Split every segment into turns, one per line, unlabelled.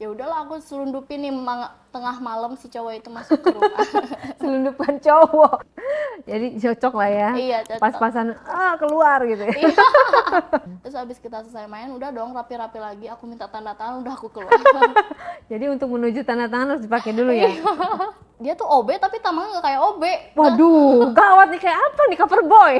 ya udahlah aku selundupin nih tengah malam si cowok itu masuk ke rumah.
Selundupan cowok. Jadi cocok lah ya.
Iya, cocok.
Pas-pasan keluar gitu ya.
Iya. Terus abis kita selesai main, udah dong rapi-rapi lagi, aku minta tanda tangan, udah aku keluar.
Jadi untuk menuju tanda tangan harus dipakai dulu ya.
Dia tuh OB tapi tampangnya nggak kayak OB.
Waduh, gawat nih, kayak apa nih, cover boy?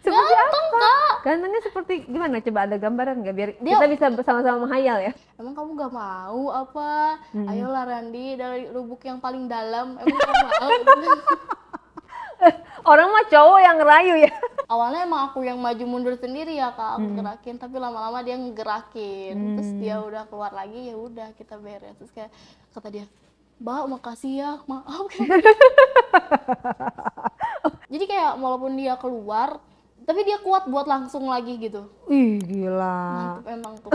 Seperti
Ganteng,
apa?
Kak.
Gantengnya seperti gimana? Coba ada gambaran nggak biar
Dia-
kita bisa bersama-sama menghayal ya?
Emang kamu gak mau apa? Ayolah Randi, dari lubuk yang paling dalam, emang kamu mau?
Orang mah cowok yang ngerayu ya.
Awalnya emang aku yang maju mundur sendiri ya Kak, aku gerakin, tapi lama-lama dia ngegerakin. Terus dia udah keluar lagi, ya udah kita beres. Terus kayak kata dia, Mbak makasih ya, maaf. Jadi kayak walaupun dia keluar, tapi dia kuat buat langsung lagi gitu.
Ih, gila.
Mantep emang tuh.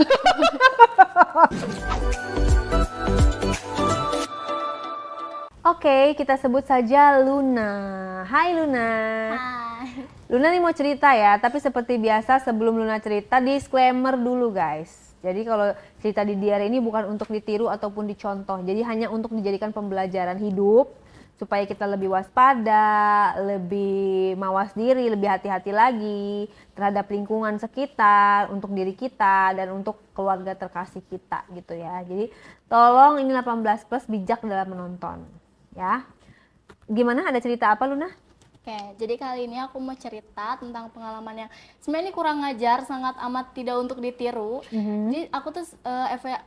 Oke, kita sebut saja Luna. Hai Luna.
Hai.
Luna nih mau cerita ya, tapi seperti biasa sebelum Luna cerita, disclaimer dulu guys. Jadi kalau cerita di diary ini bukan untuk ditiru ataupun dicontoh, jadi hanya untuk dijadikan pembelajaran hidup supaya kita lebih waspada, lebih mawas diri, lebih hati-hati lagi terhadap lingkungan sekitar, untuk diri kita dan untuk keluarga terkasih kita gitu ya. Jadi tolong ini 18 plus, bijak dalam menonton ya. Gimana, ada cerita apa Luna?
Oke, jadi kali ini aku mau cerita tentang pengalaman yang sebenarnya ini kurang ngajar, sangat amat tidak untuk ditiru. Jadi aku tuh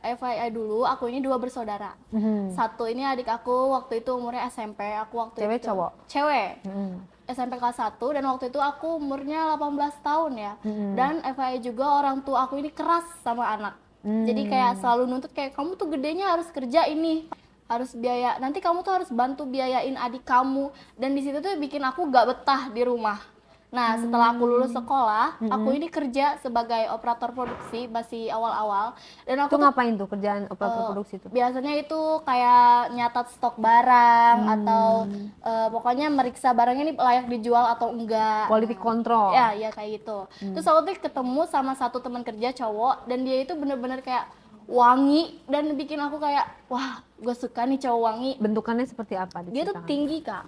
FYI dulu, aku ini 2 bersaudara. Satu ini adik aku waktu itu umurnya SMP, aku waktu
Cewek,
itu
cowok?
Cewek. SMP kelas 1 dan waktu itu aku umurnya 18 tahun ya. Dan FYI juga orang tua aku ini keras sama anak. Jadi kayak selalu nuntut kayak kamu tuh gedenya harus kerja ini, harus biaya, nanti kamu tuh harus bantu biayain adik kamu. Dan di situ tuh bikin aku gak betah di rumah. Nah setelah aku lulus sekolah, aku ini kerja sebagai operator produksi masih awal-awal. Dan aku
Itu
tuh
ngapain tuh kerjaan operator produksi itu?
biasanya itu kayak nyatat stok barang atau pokoknya meriksa barangnya ini layak dijual atau enggak.
Quality control.
Ya kayak gitu. Terus aku tuh ketemu sama satu teman kerja cowok dan dia itu bener-bener kayak wangi dan bikin aku kayak wah gue suka nih cowok wangi.
Bentukannya seperti apa?
Dia tuh
diceritakan?
tinggi Kak,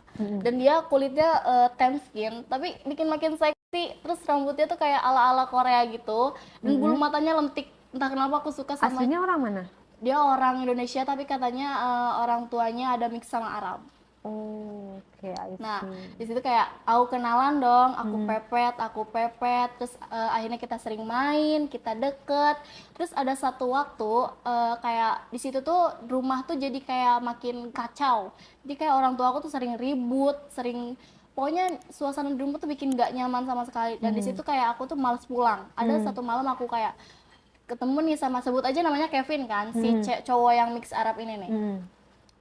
dan dia kulitnya tan skin tapi bikin makin seksi. Terus rambutnya tuh kayak ala-ala Korea gitu dan bulu matanya lentik. Entah kenapa aku suka sama
Aslinya orang mana?
dia. Orang Indonesia tapi katanya orang tuanya ada mix sama Arab.
Oh, oke, I
Nah,
see.
di situ kayak aku kenalan dong, aku pepet, terus akhirnya kita sering main, kita deket. Terus ada satu waktu kayak di situ tuh rumah tuh jadi kayak makin kacau. Jadi kayak orang tua aku tuh sering ribut, sering pokoknya suasana di rumah tuh bikin gak nyaman sama sekali. Dan di situ kayak aku tuh males pulang. Ada satu malam aku kayak ketemu nih sama, sebut aja namanya Kevin kan, si cowok yang mix Arab ini nih.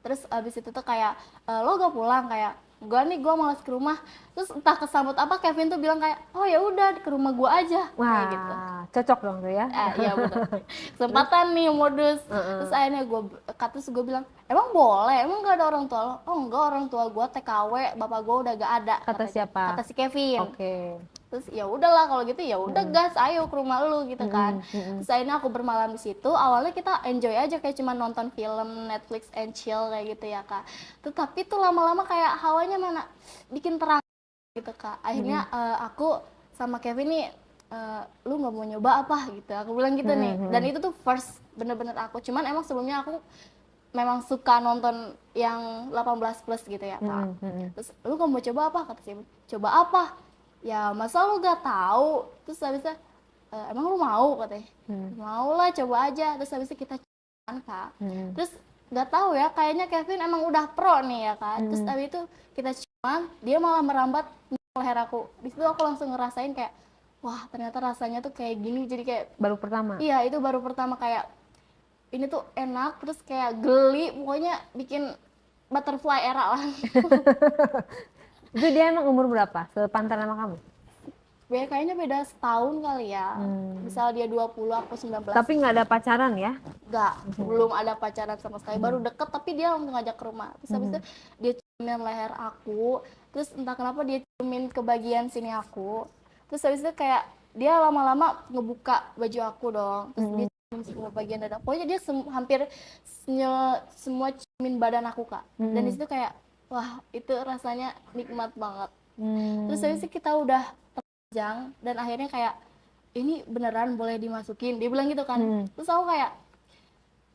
Terus abis itu tuh kayak lo gak pulang, kayak gue nih gue malas ke rumah. Terus entah kesambut apa Kevin tuh bilang kayak oh ya udah ke rumah gue aja.
Wah,
Kayak gitu.
cocok dong tuh ya.
Iya betul. Kesempatan nih modus. Terus akhirnya gue bilang emang boleh, emang gak ada orang tua lo? Oh enggak, orang tua gue TKW, bapak gue udah gak ada.
Kata siapa?
Kata si Kevin.
Oke.
Terus ya udahlah kalau gitu, ya udah gas, ayo ke rumah lu gitu kan. Terus akhirnya aku bermalam di situ. Awalnya kita enjoy aja kayak cuma nonton film Netflix and chill kayak gitu ya Kak. Tetapi tuh lama-lama kayak hawanya mana bikin terang gitu Kak. Akhirnya aku sama Kevin nih lu nggak mau nyoba apa gitu. Aku bilang gitu nih. Dan itu tuh first bener-bener aku. Cuman emang sebelumnya aku memang suka nonton yang 18 plus gitu ya Kak. Terus lu nggak mau coba apa? Kata si coba apa? Ya masa lu gak tahu. Terus habisnya emang lu mau katanya. Mau lah, coba aja. Terus habisnya kita coba Kak. Terus gak tahu ya, kayaknya Kevin emang udah pro nih ya Kak. Terus habis itu kita coba, dia malah merambat leher aku. Di situ aku langsung ngerasain kayak wah ternyata rasanya tuh kayak gini. Jadi kayak
Baru pertama?
iya, itu baru pertama kayak ini tuh enak, terus kayak geli, pokoknya bikin butterfly era lah.
Itu dia emang umur berapa? Sepantaran sama kamu?
Kayaknya beda setahun kali ya. Misal dia 20, aku 19.
Tapi nggak ada pacaran ya?
Enggak, belum ada pacaran sama sekali. Baru deket tapi dia langsung ngajak ke rumah. Terus habis itu dia ciumin leher aku. Terus entah kenapa dia ciumin ke bagian sini aku. Terus habis itu kayak dia lama-lama ngebuka baju aku dong. Terus dia semua bagian dada. Pokoknya dia hampir semua ciumin badan aku kak. Dan di situ kayak wah itu rasanya nikmat banget. Terus habis itu kita udah telanjang dan akhirnya kayak ini beneran boleh dimasukin. Dia bilang gitu kan. Terus aku kayak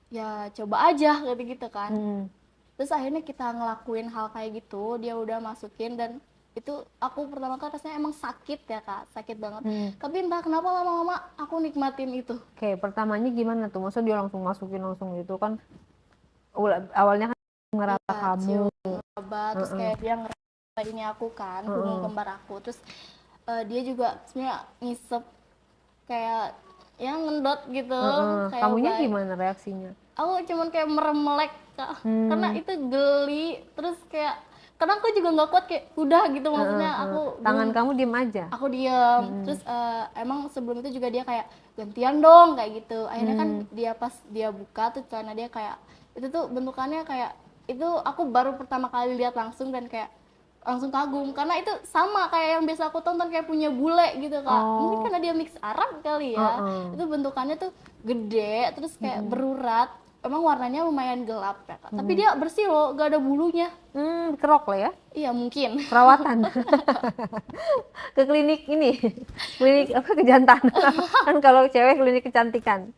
ya coba aja gitu kan. Terus akhirnya kita ngelakuin hal kayak gitu, dia udah masukin dan itu aku pertama kali rasanya emang sakit ya kak, sakit banget. Tapi entah kenapa lama-lama aku nikmatin itu.
Oke, pertamanya gimana tuh? Maksudnya dia langsung masukin langsung gitu kan? Awalnya kan ngeraba
Ya,
kamu.
terus kayak dia ngeraba ini aku kan, gunung kembar aku. Terus dia juga sebenarnya ngisep kayak ya ngendot gitu. Kayak
Kamunya gimana reaksinya?
Aku cuman kayak merem-melek kak, karena itu geli. Terus kayak kadang aku juga nggak kuat kayak udah gitu maksudnya aku
tangan kamu diem aja.
Aku diem. Terus emang sebelum itu juga dia kayak gantian dong kayak gitu. Akhirnya kan dia pas dia buka tuh karena dia kayak itu tuh bentukannya kayak itu aku baru pertama kali lihat langsung dan kayak langsung kagum karena itu sama kayak yang biasa aku tonton kayak punya bule gitu kak. Mungkin karena dia mix Arab kali ya. Itu bentukannya tuh gede terus kayak berurat. Emang warnanya lumayan gelap ya kak. Tapi dia bersih loh, gak ada bulunya.
Kerok lah ya?
Iya mungkin.
Perawatan. Ke klinik ini, klinik apa kejantan. Kan kalau cewek klinik kecantikan.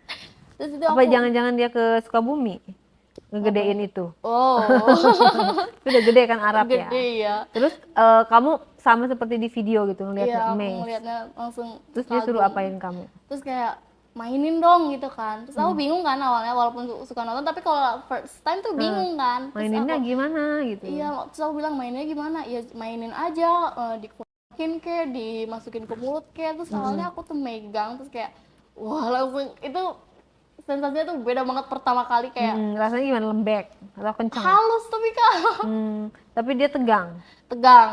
Terus itu
apa jangan-jangan dia ke Sukabumi ngegedein itu?
Oh.
Udah gede kan Arab ya?
Gede ya.
Terus kamu sama seperti di video gitu ngeliatnya
Iya, aku
amazed.
ngeliatnya langsung
Terus dia suruh apain kamu?
Terus kayak mainin dong gitu kan. Terus aku bingung kan awalnya walaupun suka nonton tapi kalau first time tuh bingung kan. Terus
Maininnya
aku,
gimana gitu?
Iya, terus aku bilang mainnya gimana? Ya mainin aja, dikeluarin kayak dimasukin ke mulut kayak. Terus awalnya aku tuh megang terus kayak wah langsung itu sensasinya tuh beda banget pertama kali kayak
rasanya gimana, lembek atau kencang?
halus tapi kak.
Tapi dia tegang.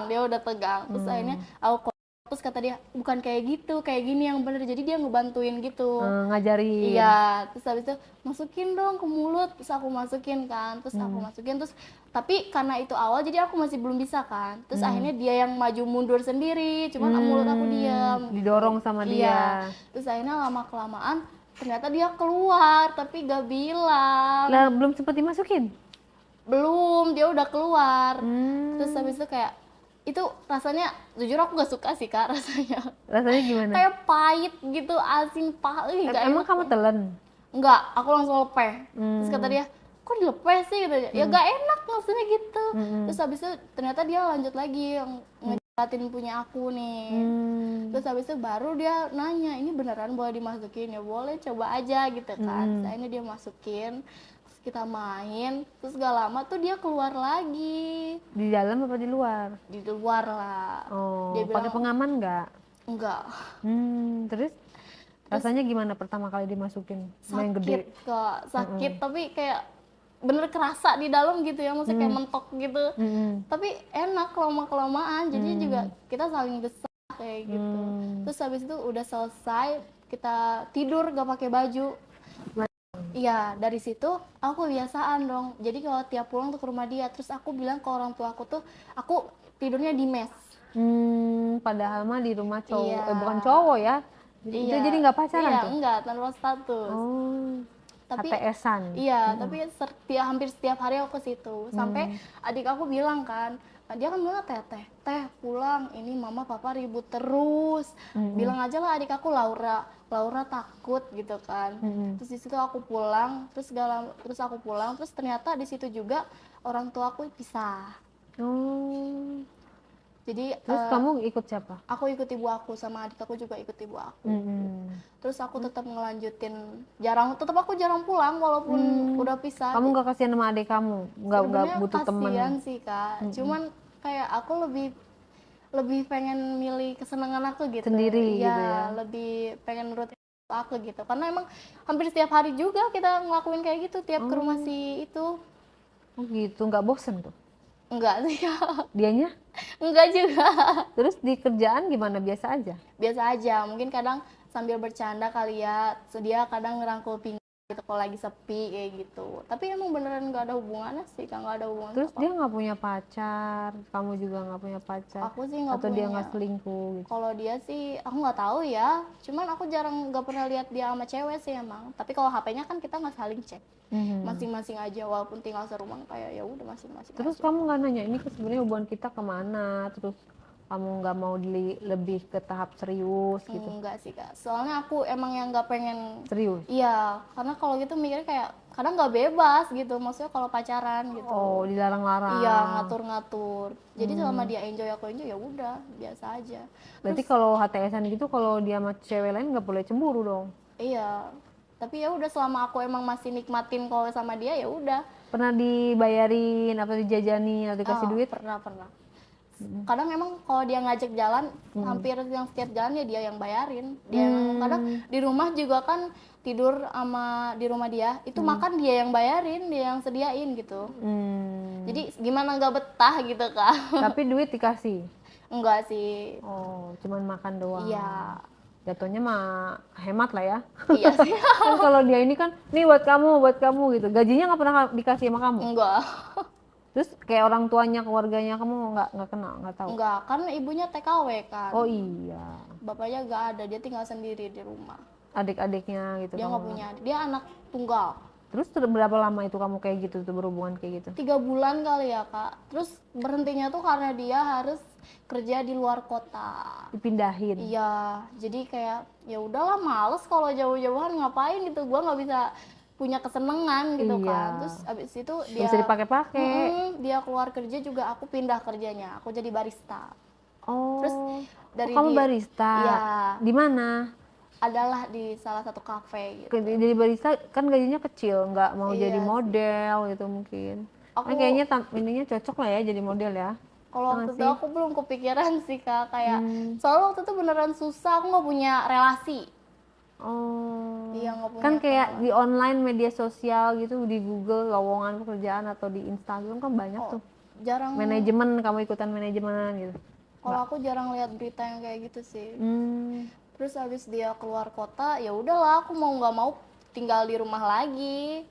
Dia udah tegang. Terus akhirnya aku terus kata dia bukan kayak gitu, kayak gini yang bener. Jadi dia ngebantuin gitu,
ngajarin.
Iya. Terus habis itu masukin dong ke mulut. Terus aku masukin kan. Terus aku masukin terus tapi karena itu awal jadi aku masih belum bisa kan. Terus akhirnya dia yang maju mundur sendiri. Cuman mulut aku diam.
Didorong sama dia.
Terus akhirnya lama kelamaan ternyata dia keluar tapi gak bilang.
Lah belum sempat dimasukin?
Belum, dia udah keluar. Terus habis itu kayak itu rasanya jujur aku gak suka sih kak rasanya.
Rasanya gimana?
Kayak pahit gitu, asin pahit.
Emang kamu telan?
Enggak, aku langsung lepeh. Terus kata dia, kok dilepeh sih gitu. Ya gak enak maksudnya gitu. Terus habis itu ternyata dia lanjut lagi ngejelatin punya aku nih. Terus habis itu baru dia nanya, ini beneran boleh dimasukin? Ya boleh, coba aja gitu kan. Akhirnya dia masukin. Kita main, terus gak lama tuh dia keluar lagi.
Di dalam apa di luar?
Di luar lah.
Oh, pakai pengaman nggak?
Enggak.
Terus rasanya gimana pertama kali dimasukin? Main gede?
Kak, sakit tapi kayak bener kerasa di dalam gitu ya, maksudnya kayak mentok gitu. Tapi enak lama-kelamaan, jadi juga kita saling besar kayak gitu. Terus habis itu udah selesai, kita tidur gak pakai baju. Iya, dari situ aku kebiasaan dong. Jadi kalau tiap pulang tuh ke rumah dia, terus aku bilang ke orang tua aku tuh, aku tidurnya di mes.
Padahal mah di rumah cowok, bukan cowok ya? Itu jadi nggak pacaran tuh?
Iya, enggak, tanpa status. Tapi
HTS-an.
Iya, tapi hampir setiap hari aku ke situ. Sampai adik aku bilang kan, dia kan bilang teh pulang, ini mama papa ribut terus. Bilang aja lah adik aku Laura takut gitu kan. Terus di situ aku pulang, terus aku pulang, terus ternyata di situ juga orang tua aku pisah. Jadi
terus kamu ikut siapa?
Aku ikut ibu aku, sama adik aku juga ikut ibu aku. Terus aku tetap ngelanjutin, tetap aku jarang pulang walaupun udah pisah.
Kamu nggak kasihan sama adik kamu? Nggak butuh teman?
Kasihan sih kak, cuman kayak aku lebih pengen milih kesenangan aku gitu.
Sendiri gitu ya?
Lebih pengen nurutin aku gitu. Karena emang hampir setiap hari juga kita ngelakuin kayak gitu, tiap ke rumah si itu.
Oh gitu, nggak bosen tuh?
Enggak sih ya.
Dianya?
Enggak juga.
Terus di kerjaan gimana? Biasa aja?
Biasa aja, mungkin kadang sambil bercanda kali ya. Dia kadang ngerangkul pinggang gitu kalau lagi sepi kayak gitu. Tapi emang beneran nggak ada hubungannya sih, Kak, nggak ada hubungan.
Terus dia nggak punya pacar, kamu juga nggak punya pacar?
Aku sih nggak
Atau dia
punya.
nggak selingkuh gitu?
Kalau dia sih aku nggak tahu ya, cuman aku jarang nggak pernah lihat dia sama cewek sih emang. Tapi kalau HP-nya kan kita nggak saling cek, masing-masing aja walaupun tinggal serumah kayak ya udah masing-masing.
Terus
aja.
kamu nggak nanya ini kan sebenarnya hubungan kita kemana? Terus kamu nggak mau lebih ke tahap serius gitu?
Enggak sih, Kak, soalnya aku emang yang nggak pengen.
Serius?
Iya, karena kalau gitu mikirnya kayak kadang nggak bebas gitu, maksudnya kalau pacaran gitu.
Oh, dilarang-larang.
Iya, ngatur-ngatur. Jadi selama dia enjoy aku enjoy ya udah biasa aja.
Berarti kalau HTS-an gitu kalau dia sama cewek lain nggak boleh cemburu dong?
Iya, tapi ya udah selama aku emang masih nikmatin kalau sama dia ya udah.
Pernah dibayarin atau dijajanin atau dikasih duit?
Pernah. Kadang emang kalau dia ngajak jalan, hampir yang setiap jalan ya dia yang bayarin. Dia yang kadang di rumah juga kan tidur sama di rumah dia, itu makan dia yang bayarin, dia yang sediain gitu. Jadi gimana nggak betah gitu, Kak?
Tapi duit dikasih?
Enggak sih.
Oh, cuman makan doang.
Iya.
Jatuhnya mah hemat lah ya.
Iya sih.
Kan kalau dia ini kan, nih buat kamu gitu. Gajinya nggak pernah dikasih sama kamu?
Enggak.
Terus kayak orang tuanya, keluarganya kamu nggak kenal, nggak tahu?
Enggak, kan ibunya TKW kan.
Oh iya.
Bapaknya nggak ada, dia tinggal sendiri di rumah.
Adik-adiknya gitu?
Dia nggak punya adik, dia anak tunggal.
Terus berapa lama itu kamu kayak gitu tuh, berhubungan kayak gitu?
3 bulan kali ya, Kak. Terus berhentinya tuh karena dia harus kerja di luar kota.
Dipindahin?
Iya, jadi kayak ya udahlah, males kalau jauh-jauhan ngapain gitu. Gua nggak bisa punya kesenangan gitu
Iya.
kan. Terus abis itu
Nggak
dia
bisa dipakai-pakai.
dia keluar kerja juga aku pindah kerjanya. Aku jadi barista.
Oh.
Terus dari
kamu
dia-
barista?
Iya.
Di mana?
Adalah di salah satu kafe gitu.
Jadi barista kan gajinya kecil, nggak mau
Iya
jadi
sih.
model gitu mungkin.
Aku-
Kan kayaknya ininya cocok lah ya jadi model ya.
Kalau waktu itu aku belum kepikiran sih, Kak, kayak
Hmm.
soalnya waktu itu beneran susah, aku nggak punya relasi.
Oh.
Iya, nggak punya
Kan kayak
kenalan.
di online media sosial gitu, di Google lowongan pekerjaan atau di Instagram kan banyak tuh.
Jarang.
Manajemen, kamu ikutan manajemen gitu.
Kalau aku jarang lihat berita yang kayak gitu sih.
Hmm.
Terus habis dia keluar kota, ya udahlah, aku mau nggak mau tinggal di rumah lagi.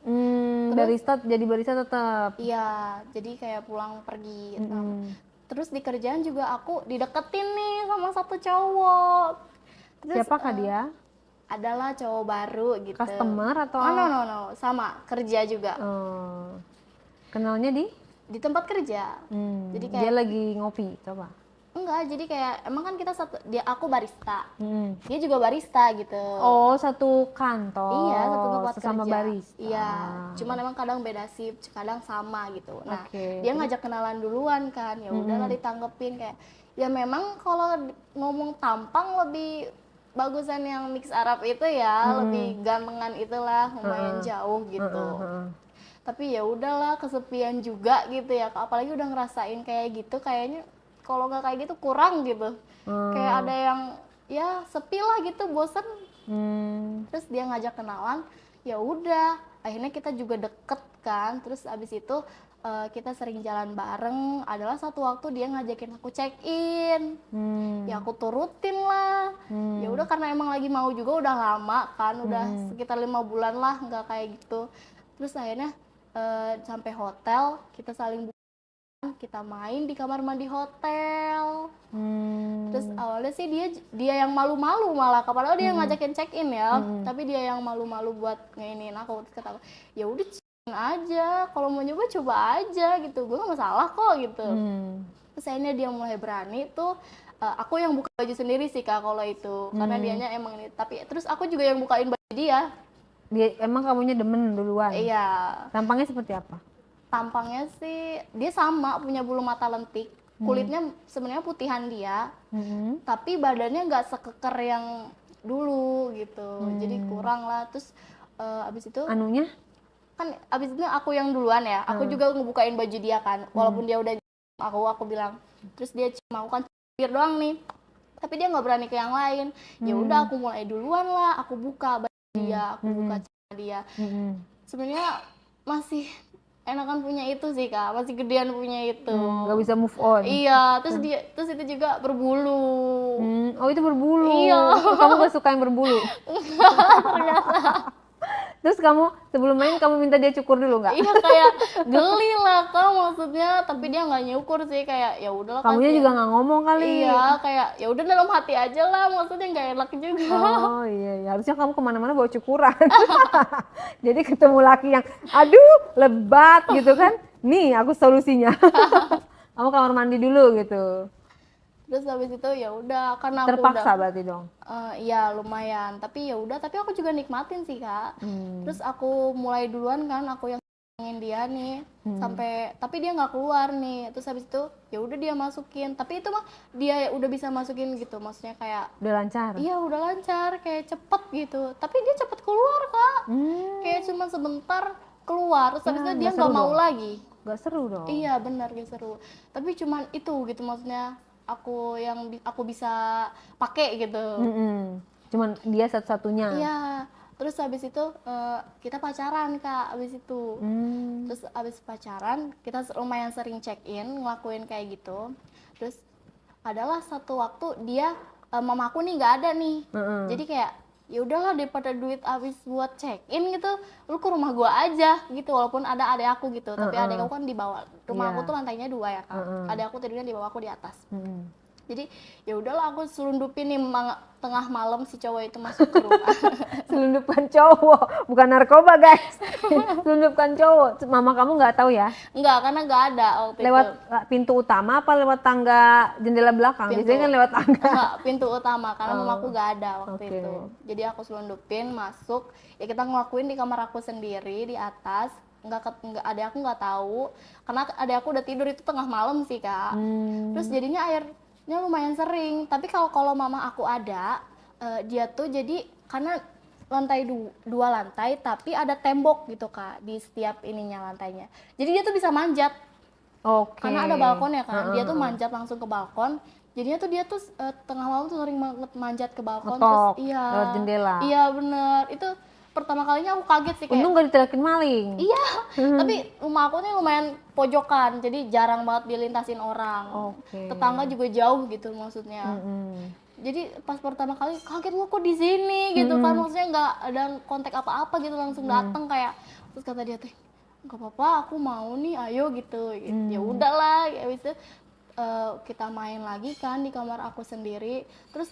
Barista, jadi barista tetap.
Iya, jadi kayak pulang pergi gitu.
Hmm.
Terus di kerjaan juga aku dideketin nih sama satu cowok. Terus,
Siapakah dia?
adalah cowok baru gitu.
Customer atau?
Oh, no, sama kerja juga
Oh. Kenalnya
di tempat kerja. Jadi kayak
dia lagi ngopi, coba.
enggak, jadi kayak emang kan kita aku barista, dia juga barista gitu.
Oh, satu kantor.
Iya, satu tempat
sesama
kerja.
barista.
Iya, cuman emang kadang beda shift, kadang sama gitu. Nah,
Oke,
dia ngajak kenalan duluan kan, ya udahlah ditanggepin kayak. Ya memang kalau ngomong tampang lebih bagusan yang mix Arab itu ya, lebih gantengan itulah, lumayan jauh gitu. Tapi ya udahlah, kesepian juga gitu ya. Apalagi udah ngerasain kayak gitu, kayaknya kalau nggak kayak gitu kurang gitu. Kayak ada yang ya sepi lah gitu, bosen. Terus dia ngajak kenalan, ya udah, akhirnya kita juga deket kan. Terus abis itu kita sering jalan bareng. Adalah satu waktu dia ngajakin aku check in, ya aku turutin lah. Ya udah, karena emang lagi mau juga, udah lama kan, udah sekitar 5 bulan lah nggak kayak gitu. Terus akhirnya sampai hotel, kita saling kita main di kamar mandi hotel. Terus awalnya sih dia yang malu-malu malah, padahal dia ngajakin check in ya, tapi dia yang malu-malu buat ngeinin aku. Terus kata, ya udah aja, kalau mau nyoba coba aja gitu, gue gak masalah kok gitu. Terus akhirnya dia mulai berani tuh. Aku yang buka baju sendiri sih, Kak, kalau itu, karena dianya emang ini. Tapi terus aku juga yang bukain baju dia.
Emang kamunya demen duluan?
Iya.
Tampangnya seperti apa?
Tampangnya sih dia sama, punya bulu mata lentik, kulitnya sebenarnya putihan dia, tapi badannya nggak sekeker yang dulu gitu, jadi kurang lah. Terus abis itu
Anunya?
kan abis itu aku yang duluan ya, aku juga ngebukain baju dia kan, walaupun dia udah aku bilang. Terus dia cuma mau kan bibir doang nih, tapi dia nggak berani ke yang lain. Ya udah, aku mulai duluan lah, aku buka baju dia, aku buka celana dia. Sebenarnya masih enakan punya itu sih, Kak, masih gedean punya itu.
Nggak bisa move on.
Iya, terus itu juga berbulu.
Oh, itu berbulu.
Iya.
Kamu gak suka yang berbulu?
Ternyata.
Terus kamu sebelum main kamu minta dia cukur dulu nggak?
Iya kayak geli lah Kak maksudnya, tapi dia nggak nyukur sih, kayak ya udahlah
Kamunya
kasihan.
juga nggak ngomong kali.
Iya kayak ya udah dalam hati aja lah, maksudnya nggak enak juga.
Oh iya, iya. Harusnya kamu kemana-mana bawa cukuran. Jadi ketemu laki yang, aduh lebat gitu kan. Nih aku solusinya. Kamu kamar mandi dulu gitu.
Terus habis itu ya udah karena aku
Terpaksa
udah
berarti dong.
iya lumayan, tapi ya udah, tapi aku juga nikmatin sih Kak. Terus aku mulai duluan kan, aku yang ngomongin dia nih sampai, tapi dia nggak keluar nih. Terus habis itu ya udah dia masukin, tapi itu mah dia udah bisa masukin gitu, maksudnya kayak
Udah lancar.
iya udah lancar, kayak cepet gitu, tapi dia cepet keluar Kak. Kayak cuma sebentar keluar, terus habis
Ya,
itu dia
nggak
nggak
seru
mau
dong.
lagi.
Gak seru dong.
Iya benar, gak seru. Tapi cuman itu gitu, maksudnya aku yang aku bisa pakai gitu.
Cuman dia satu-satunya.
Iya. Terus habis itu kita pacaran Kak, habis itu. Terus habis pacaran kita lumayan sering check in, ngelakuin kayak gitu. Terus adalah satu waktu dia mamaku nih nggak ada nih. Jadi kayak ya udahlah, daripada duit habis buat check in gitu, lu ke rumah gua aja gitu, walaupun ada adek aku gitu, tapi adek aku kan di bawah. Rumah aku tuh lantainya 2 ya Kak. Adek aku tidurnya di bawah, aku di atas. Jadi ya udahlah aku selundupin nih tengah malam si cowok itu masuk ke rumah.
Selundupkan cowok, bukan narkoba guys. Selundupkan cowok. Mama kamu nggak tahu ya?
Enggak, karena nggak ada waktu
Lewat
itu.
pintu utama apa lewat tangga jendela belakang? Biasanya kan lewat tangga.
Enggak, pintu utama karena mamaku nggak ada waktu
Oke.
itu. Jadi aku selundupin masuk, ya kita ngelakuin di kamar aku sendiri di atas. Enggak, adek aku nggak tahu karena adek aku udah tidur, itu tengah malam sih Kak. Terus jadinya airnya lumayan sering, tapi kalau mama aku ada, dia tuh jadi karena lantai 2 lantai tapi ada tembok gitu Kak di setiap ininya lantainya, jadi dia tuh bisa manjat.
Oke.
Karena ada balkonnya kan, dia tuh manjat langsung ke balkon. Jadinya tuh dia tuh tengah malam tuh sering banget manjat ke balkon.
Ngetok
Terus iya
lewat jendela.
iya bener, itu pertama kalinya aku kaget sih, kayak
Untung gak diteriakin maling.
iya. Tapi rumah aku nih lumayan pojokan, jadi jarang banget dilintasin orang.
Oke.
Tetangga juga jauh gitu maksudnya. Jadi pas pertama kali kaget, lo kok di sini gitu kan, maksudnya nggak ada kontak apa-apa gitu, langsung datang kayak. Terus kata dia teh, nggak apa-apa, aku mau nih, ayo gitu. Ya udahlah, habis itu kita main lagi kan di kamar aku sendiri. Terus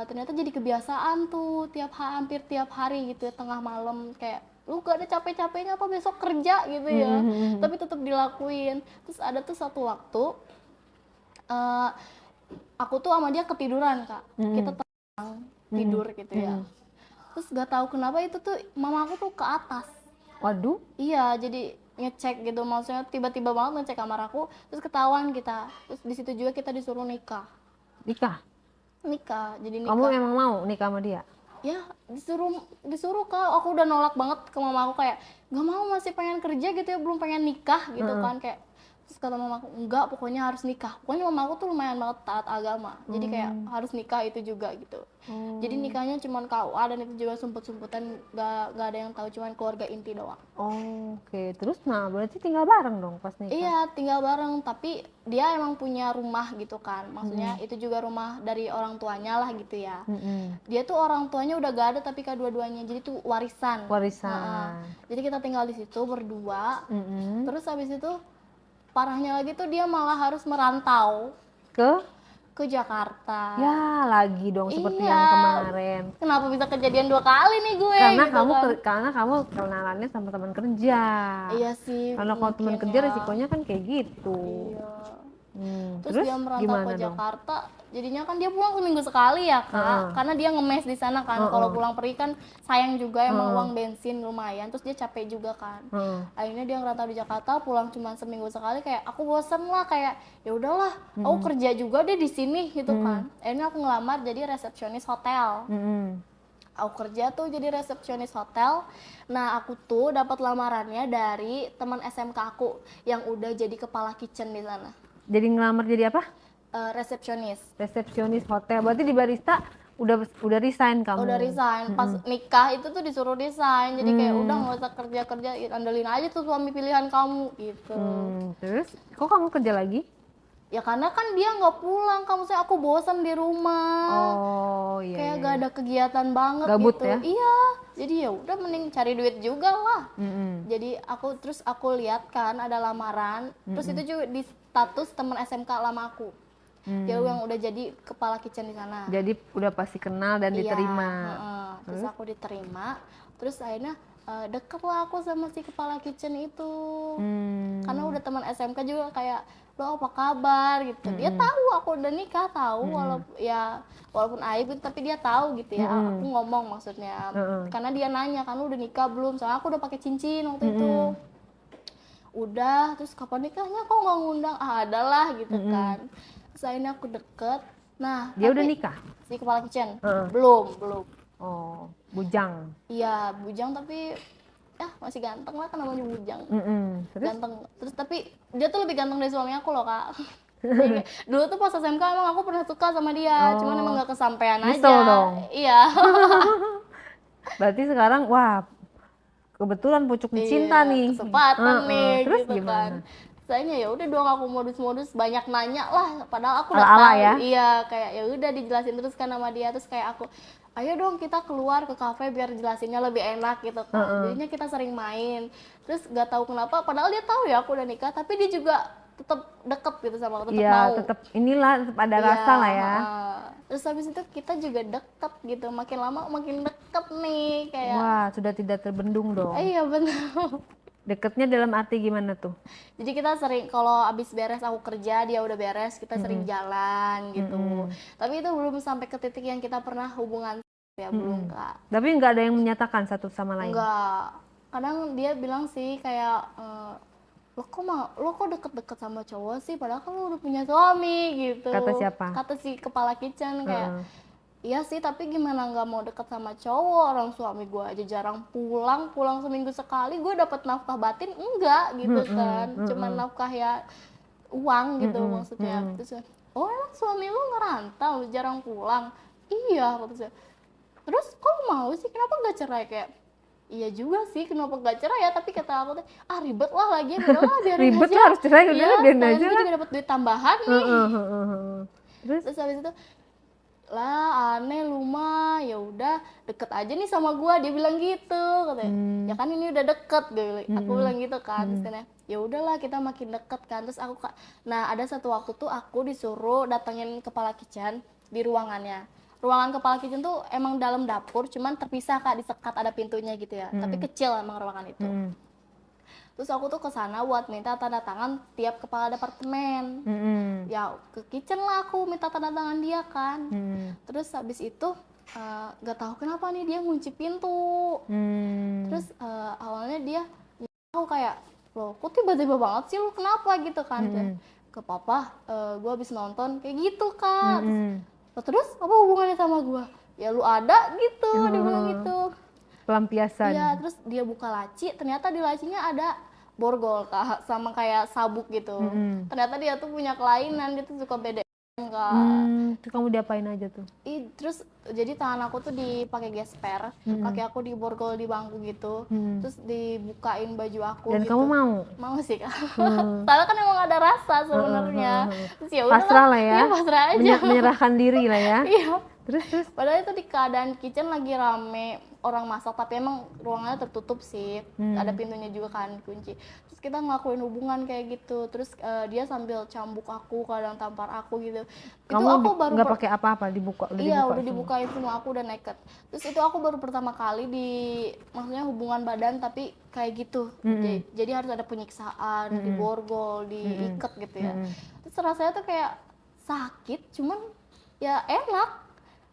ternyata jadi kebiasaan tuh hampir tiap hari gitu ya, tengah malam kayak lu gak ada capek-capeknya apa besok kerja gitu ya, tapi tetap dilakuin. Terus ada tuh satu waktu aku tuh sama dia ketiduran Kak, kita tidur gitu ya. Terus gak tahu kenapa itu tuh mama aku tuh ke atas.
Waduh.
Iya, jadi ngecek gitu, maksudnya tiba-tiba banget ngecek kamar aku, terus ketahuan kita. Terus di situ juga kita disuruh nikah. Jadi nikah.
Kamu emang mau nikah sama dia?
Ya disuruh Kak, aku udah nolak banget ke mama aku, kayak nggak mau, masih pengen kerja gitu ya, belum pengen nikah gitu kan, kayak. Terus kata mama aku, enggak, pokoknya harus nikah. Pokoknya mama aku tuh lumayan banget taat agama, jadi kayak harus nikah itu juga gitu. Jadi nikahnya cuman KUA, dan itu juga sumput-sumputan, nggak ada yang tahu, cuman keluarga inti doang.
Oke, terus nah berarti tinggal bareng dong pas nikah?
Iya, tinggal bareng, tapi dia emang punya rumah gitu kan, maksudnya itu juga rumah dari orang tuanya lah gitu ya. Dia tuh orang tuanya udah gak ada, tapi kedua-duanya, jadi tuh warisan. Jadi kita tinggal di situ berdua. Terus habis itu parahnya lagi tuh dia malah harus merantau ke Jakarta.
Ya lagi dong seperti
Iya.
yang kemarin.
Kenapa bisa kejadian 2 kali nih gue?
Karena
gitu
kamu
kan.
karena kamu kenalannya sama teman kerja.
Iya sih.
Karena kalau teman
mungkin
kerja
ya.
resikonya kan kayak gitu.
Iya.
Terus
dia merantau
gimana
ke
dong?
Jakarta, jadinya kan dia pulang seminggu sekali ya Kak, karena dia ngemes di sana kan. Kalau pulang pergi kan sayang juga, emang uang bensin lumayan, terus dia capek juga kan. Akhirnya dia ngerantau di Jakarta, pulang cuma seminggu sekali, kayak aku bosen lah, kayak ya udahlah, aku kerja juga deh di sini gitu kan. Akhirnya aku ngelamar jadi resepsionis hotel. Aku kerja tuh jadi resepsionis hotel. Nah aku tuh dapat lamarannya dari teman SMK aku yang udah jadi kepala kitchen di sana.
Jadi ngelamar jadi apa?
Resepsionis.
Resepsionis hotel. Berarti di barista udah resign kamu?
Udah resign. Pas nikah itu tuh disuruh resign. Jadi kayak udah nggak usah kerja, andelin aja tuh suami pilihan kamu gitu.
Terus kok kamu kerja lagi?
Ya karena kan dia nggak pulang, kamu saya aku bosan di rumah.
Oh iya.
Kayak
iya.
gak ada kegiatan banget
Gabut
gitu.
ya?
Iya. Jadi ya udah mending cari duit juga lah.
Mm-mm.
Jadi aku lihat kan ada lamaran, terus itu juga di status teman SMK lama aku. Dia yang udah jadi kepala kitchen di sana.
Jadi udah pasti kenal dan
Iya,
diterima.
terus aku diterima, terus akhirnya deket lah aku sama si kepala kitchen itu. Karena udah teman SMK juga kayak, lo apa kabar gitu. Dia tahu aku udah nikah, tahu walaupun aib gitu, tapi dia tahu gitu ya. Aku ngomong maksudnya, karena dia nanya kan udah nikah belum, soalnya aku udah pakai cincin waktu itu. Udah, terus kapan nikahnya kok nggak ngundang? Adalah gitu kan. Terus akhirnya aku deket. Nah,
Dia udah
tapi
nikah?
si kepala kitchen belum.
Oh, bujang.
Iya, bujang tapi ya masih ganteng lah kan namanya bujang.
Terus?
Ganteng. Terus tapi dia tuh lebih ganteng dari suami aku loh, Kak. Jadi, dulu tuh pas SMK emang aku pernah suka sama dia, cuman emang gak kesampean aja.
Nyesel dong.
Iya.
Berarti sekarang wah kebetulan pucuk cinta nih.
Kesempatan nih
Terus
gitu
gimana?
kan. Sayangnya ya udah dong aku modus-modus banyak nanya lah, padahal aku udah
Ala-ala
tahu.
ya?
Iya, kayak ya udah dijelasin terus kan sama dia, terus kayak aku ayo dong kita keluar ke kafe biar jelasinnya lebih enak gitu kan. Jadinya kita sering main. Terus gak tahu kenapa padahal dia tahu ya aku udah nikah, tapi dia juga tetap deket gitu sama aku, tetap
Iya,
mau.
tetap inilah tetap ada rasa lah ya.
Terus habis itu kita juga deket gitu, makin lama makin deket nih kayak.
Wah, sudah tidak terbendung dong.
Iya benar.
Deketnya dalam arti gimana tuh?
Jadi kita sering kalau abis beres aku kerja, dia udah beres, kita sering jalan gitu. Tapi itu belum sampai ke titik yang kita pernah hubungan ya, belum Kak.
Tapi nggak ada yang menyatakan satu sama lain.
Enggak. Kadang dia bilang sih kayak lo kok deket-deket sama cowok sih, padahal kan lo udah punya suami gitu.
Kata siapa?
Kata si kepala kitchen kayak iya sih, tapi gimana nggak mau deket sama cowok, orang suami gue aja jarang pulang seminggu sekali, gue dapat nafkah batin enggak gitu kan, cuman nafkah ya uang gitu maksudnya. Terus oh emang suami lu ngerantau jarang pulang? Iya kata saya. Terus kok mau sih, kenapa nggak cerai? Kayak iya juga sih, kenapa nggak cerai ya, tapi kata aku tuh ribet lah lagi, udahlah biarin
Ribet
aja.
lah harus cerai, udah
Iya,
biarin aja
gue
lah.
juga dapat duit tambahan nih.
Terus
Terus habis itu lah aneh lu mah, ya udah deket aja nih sama gua, dia bilang gitu katanya. Ya kan ini udah deket, aku bilang gitu kan. Terus katanya ya udahlah kita makin deket kan. Terus aku nah ada satu waktu tuh aku disuruh datengin kepala kitchen di ruangannya. Ruangan kepala kitchen tuh emang dalam dapur, cuman terpisah Kak, disekat ada pintunya gitu ya, tapi kecil emang ruangan itu. Terus aku tuh ke sana buat minta tanda tangan tiap kepala departemen. Ya ke kitchen lah aku minta tanda tangan dia kan. Terus habis itu gak tahu kenapa nih dia ngunci pintu. Terus awalnya dia aku kayak, loh kok tiba-tiba banget sih lu, kenapa gitu kan. Ke papa, gue habis nonton kayak gitu kan. Terus apa hubungannya sama gue? Ya lu ada gitu, dia bilang gitu.
Pelampiasan.
Iya, terus dia buka laci, ternyata di lacinya ada borgol Kak, sama kayak sabuk gitu. Ternyata dia tuh punya kelainan, dia tuh suka BDSM Kak.
Terus kamu diapain aja tuh?
Terus jadi tangan aku tuh dipakai gesper, kaki aku diborgol di bangku gitu, terus dibukain baju aku.
Dan
gitu.
kamu mau?
Mau sih Kak. Soalnya kan emang ada rasa sebenarnya. Terus ya udah
pasrah lah ya.
Iya, pasrah aja.
Menyerahkan diri lah ya.
Iya.
Terus
Padahal itu di keadaan kitchen lagi rame orang masak, tapi emang ruangannya tertutup sih, ada pintunya juga kan kunci. Terus kita ngelakuin hubungan kayak gitu, terus dia sambil cambuk aku, kadang tampar aku gitu.
kamu
Itu aku baru
nggak pakai apa-apa, dibuka udah
iya
dibuka
udah
semua.
dibukain semua, aku udah naked. Terus itu aku baru pertama kali maksudnya hubungan badan tapi kayak gitu. Jadi harus ada penyiksaan, diborgol, diikat gitu ya. Terus rasanya tuh kayak sakit, cuman ya enak,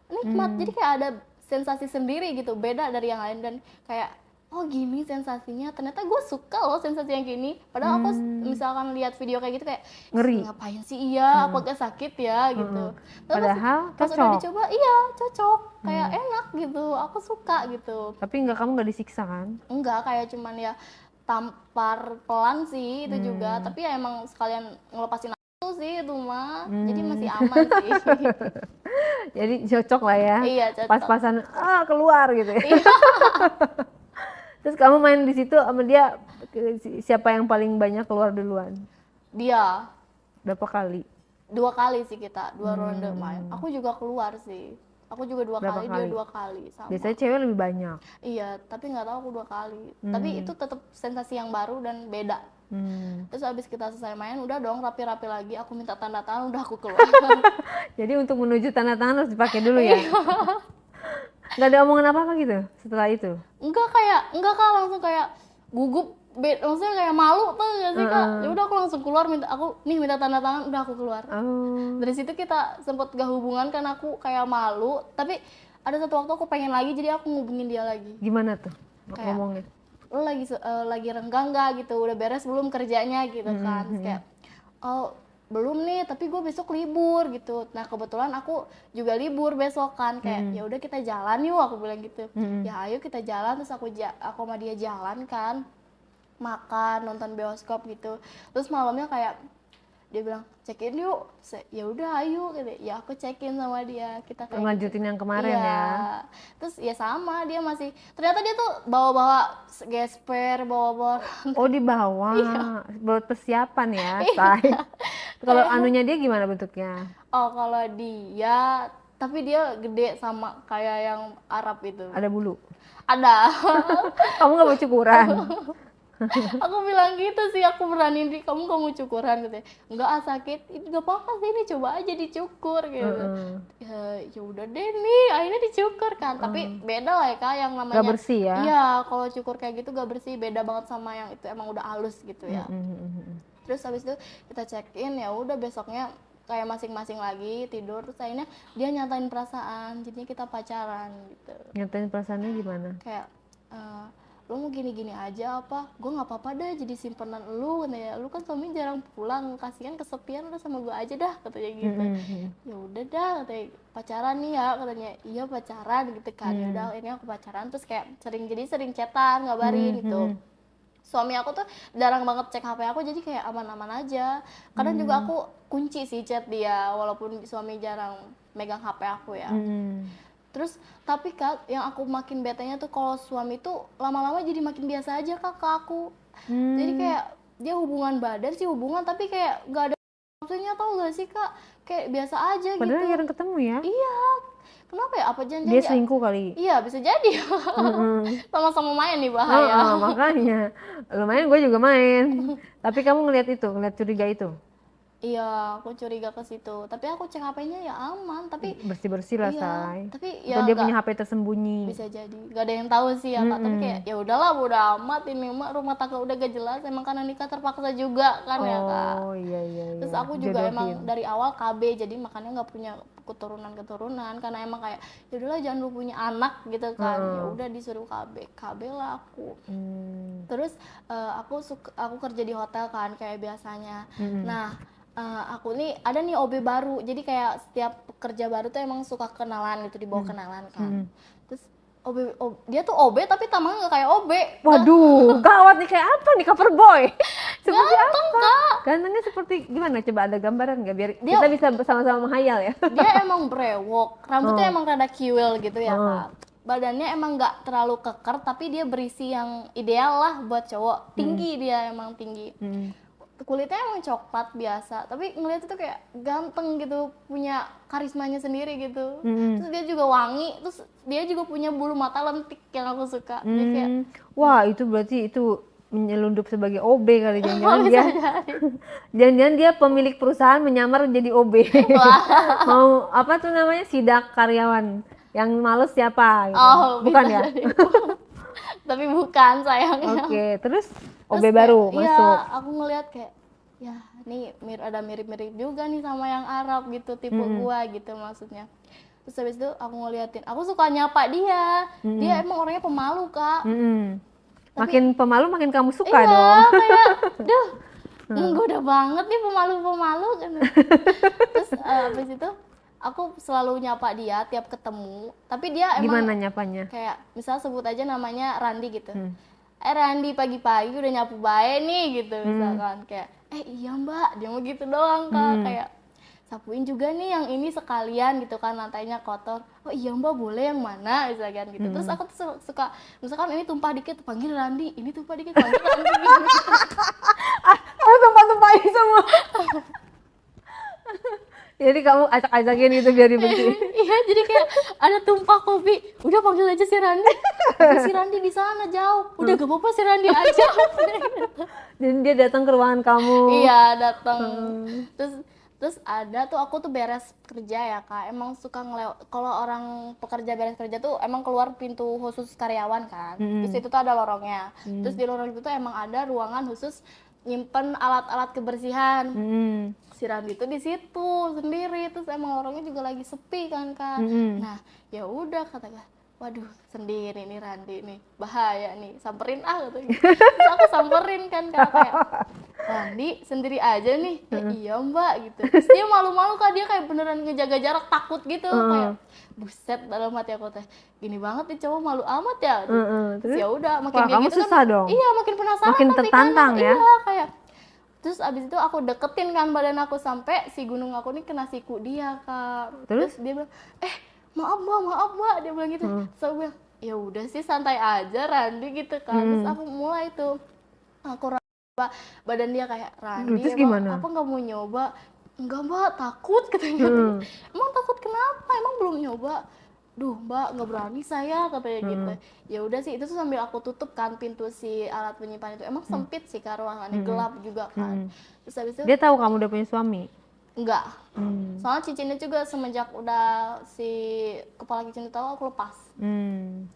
nikmat. Jadi kayak ada sensasi sendiri gitu, beda dari yang lain, dan kayak oh gini sensasinya, ternyata gue suka loh sensasi yang gini. Padahal aku misalkan lihat video kayak gitu kayak
Ngeri.
ngapain sih, iya apa gak sakit ya gitu. Tapi
Padahal
pas udah
cocok.
dicoba iya cocok, kayak enak gitu, aku suka gitu.
Tapi kamu nggak disiksa kan?
Enggak, kayak cuman ya tampar pelan sih itu juga, tapi ya emang sekalian ngelepasin nafsu sih itu mah, jadi masih aman sih.
Jadi cocok lah ya.
Iya cocok.
Pas-pasan keluar gitu ya.
Iya.
Terus kamu main di situ sama dia, siapa yang paling banyak keluar duluan?
Dia
Berapa kali?
2 kali sih kita, 2 ronde main. Aku juga keluar sih. Aku juga 2
Berapa
kali,
kali?
dia 2 kali sama.
Biasanya cewek lebih banyak.
Iya, tapi nggak tahu aku 2 kali. Tapi itu tetap sensasi yang baru dan beda. Terus abis kita selesai main, udah dong rapi-rapi lagi. Aku minta tanda tangan, udah aku keluar.
Jadi untuk menuju tanda tangan harus dipakai dulu ya? Nggak ada omongan apa-apa gitu setelah itu?
Enggak kak, langsung kayak gugup. Maksudnya kayak malu tuh nggak sih kak? Ya udah aku langsung keluar, minta tanda tangan, udah aku keluar. Dari situ kita sempet gak hubungan karena aku kayak malu. Tapi ada satu waktu aku pengen lagi, jadi aku ngubungin dia lagi.
Gimana tuh
Kayak,
ngomongnya?
Lo lagi renggang nggak gitu, udah beres belum kerjanya gitu kan. Terus kayak, oh belum nih, tapi gue besok libur gitu. Nah kebetulan aku juga libur besok kan, kayak ya udah kita jalan yuk, aku bilang gitu. Ya ayo kita jalan. Terus aku sama dia jalan kan, makan, nonton bioskop gitu. Terus malamnya kayak dia bilang check in yuk. Ya udah ayo gitu. Ya aku check in sama dia, kita kayak
Lanjutin yang kemarin ya.
Terus ya sama, dia masih, ternyata dia tuh bawa gesper, bawa
Oh dibawa buat persiapan ya, say. Kalau anunya dia gimana bentuknya?
Oh kalau dia, tapi dia gede sama kayak yang Arab itu.
Ada bulu?
Ada.
Kamu nggak mau cukuran?
Aku bilang gitu sih, aku beraniin dia, kamu mau cukuran gitu. Enggak sakit, ini nggak apa-apa sih, ini coba aja dicukur gitu. Ya udah deh nih, akhirnya dicukur kan. Tapi beda lah ya kak, yang namanya
Gak bersih ya?
Iya, kalau cukur kayak gitu gak bersih, beda banget sama yang itu emang udah halus gitu ya. Terus habis itu kita check in, ya udah besoknya kayak masing-masing lagi tidur. Terus akhirnya dia nyatain perasaan, jadinya kita pacaran gitu.
Nyatain perasaannya gimana?
Kayak lo mau gini-gini aja apa? Gue nggak apa-apa dah jadi simpenan lu, katanya. Lu kan suami jarang pulang, kasihan kesepian, udah sama gue aja dah, katanya gitu. Ya udah dah, katanya pacaran nih ya, katanya. Iya pacaran gitu kan. Ya udah ini aku pacaran, terus kayak sering chatan, ngabarin gitu. Suami aku tuh jarang banget cek HP aku, jadi kayak aman-aman aja. Kadang juga aku kunci sih chat dia, walaupun suami jarang megang HP aku ya. Terus tapi kak, yang aku makin betenya tuh kalau suami tuh lama-lama jadi makin biasa aja kak ke aku. Jadi kayak dia hubungan badan sih hubungan, tapi kayak gak ada maksudnya, tau gak sih kak? Kayak biasa aja.
Padahal
gitu.
jarang ketemu ya?
Iya. Kenapa ya? Apa jangan
Dia selingkuh kali?
Iya bisa jadi. Sama-sama main nih bahaya.
Makanya lumayan, gue juga main. Tapi kamu ngeliat curiga itu?
Iya, aku curiga ke situ. Tapi aku cek HP-nya ya aman, tapi
bersih-bersih lah,
iya,
say.
tapi
ya dia punya HP tersembunyi.
Bisa jadi. Gak ada yang tahu sih ya, Kak. Tapi kayak ya udahlah, bodo amat, ini mah rumah tangga udah gak jelas. Emang karena nikah terpaksa juga kan ya, Kak.
Oh iya.
Terus aku juga emang dari awal KB, jadi makanya nggak punya keturunan karena emang kayak ya udahlah jangan lu punya anak gitu kan. Ya udah disuruh KB lah aku. Terus aku kerja di hotel kan kayak biasanya. Nah, aku nih ada nih OB baru, jadi kayak setiap pekerja baru tuh emang suka kenalan gitu, dibawa kenalan kan. Terus dia tuh OB tapi tampangnya nggak kayak OB.
Waduh, gawat nih, kayak apa nih, cover boy? Seperti
Ganteng,
apa?
Kak.
Gantengnya seperti gimana? Coba ada gambaran nggak biar kita bisa bersama-sama menghayal ya?
Dia emang brewok, rambutnya emang rada kiwil gitu ya Kak. Badannya emang nggak terlalu keker, tapi dia berisi yang ideal lah buat cowok. Tinggi dia emang tinggi. Kulitnya emang coklat biasa, tapi ngeliat itu kayak ganteng gitu, punya karismanya sendiri gitu. Terus dia juga wangi, terus dia juga punya bulu mata lentik yang aku suka. Dia kayak,
wah itu berarti itu menyelundup sebagai OB kali, jangan-jangan dia jangan-jangan dia pemilik perusahaan menyamar menjadi OB. Mau apa tuh namanya, sidak karyawan yang males siapa gitu. Bukan ya?
Tapi bukan sayangnya.
Oke, terus OB baru
kayak,
masuk.
Iya, aku ngeliat kayak ya nih ada mirip-mirip juga nih sama yang Arab gitu, tipe gua gitu maksudnya. Terus habis itu aku ngeliatin, aku suka nyapa dia. Dia emang orangnya pemalu, Kak.
Makin pemalu makin kamu suka
iya,
dong.
Kayak duh, menggoda banget nih pemalu-pemalu kan. Terus habis itu aku selalu nyapa dia tiap ketemu, tapi dia emang
gimana nyapanya?
Kayak misal sebut aja namanya Randi gitu. Randi pagi-pagi udah nyapu bae nih gitu misalkan, kayak iya mbak, dia mau gitu doang Kak. Kayak sapuin juga nih yang ini sekalian gitu kan, lantainya kotor. Oh iya mbak, boleh yang mana misalkan gitu. Terus aku tuh suka misalkan ini tumpah dikit panggil Randi, ini tumpah dikit panggil Randi gitu.
Aku tumpah-tumpahin semua. Jadi kamu acak-acakin gitu biar dibersihin.
Iya, jadi kayak ada tumpah kopi, udah panggil aja si Randi. Tapi si Randi di sana jauh, udah gak apa-apa si Randi aja.
Dan dia datang ke ruangan kamu.
Iya, datang. Terus ada tuh aku tuh beres kerja ya kak, emang suka kalau orang pekerja beres kerja tuh emang keluar pintu khusus karyawan kan. Terus itu tuh ada lorongnya. Terus di lorong itu tuh emang ada ruangan khusus nyimpen alat-alat kebersihan. Si Randi tuh di situ sendiri, terus emang lorongnya juga lagi sepi kan kak. Nah ya udah katakan, waduh sendiri nih Randi nih, bahaya nih, samperin katanya. Terus aku samperin kan kak, kayak Randi sendiri aja nih, ya iya mbak gitu. Terus dia malu-malu kak, dia kayak beneran ngejaga jarak, takut gitu. Kayak buset, dalam hati aku teh gini banget nih cowok, malu amat ya. Terus ya udah makin
wah,
dia
kamu
gitu
susah
kan,
dong.
iya makin penasaran,
makin
tapi
tertantang
kan,
ya.
iya kayak. Terus abis itu aku deketin kan badan aku sampai si gunung aku nih kena siku dia kak. Terus dia bilang, maaf mbak, dia bilang gitu. Terus aku bilang, ya udah sih santai aja Randi gitu kan. Terus aku mulai tuh, aku raba badan dia kayak, Randi
Terus
emang
gimana?
apa nggak mau nyoba? Enggak mbak, takut katanya. Emang takut kenapa? Emang belum nyoba? Duh mbak, nggak berani saya katanya gitu. Ya udah sih, itu tuh sambil aku tutup kan pintu si alat penyimpan itu. Emang sempit sih kan ruangannya, gelap juga kan. Terus habis itu
Dia tahu kamu udah punya suami?
enggak. Soalnya cincinnya juga semenjak udah si kepala kitchen tahu aku lepas.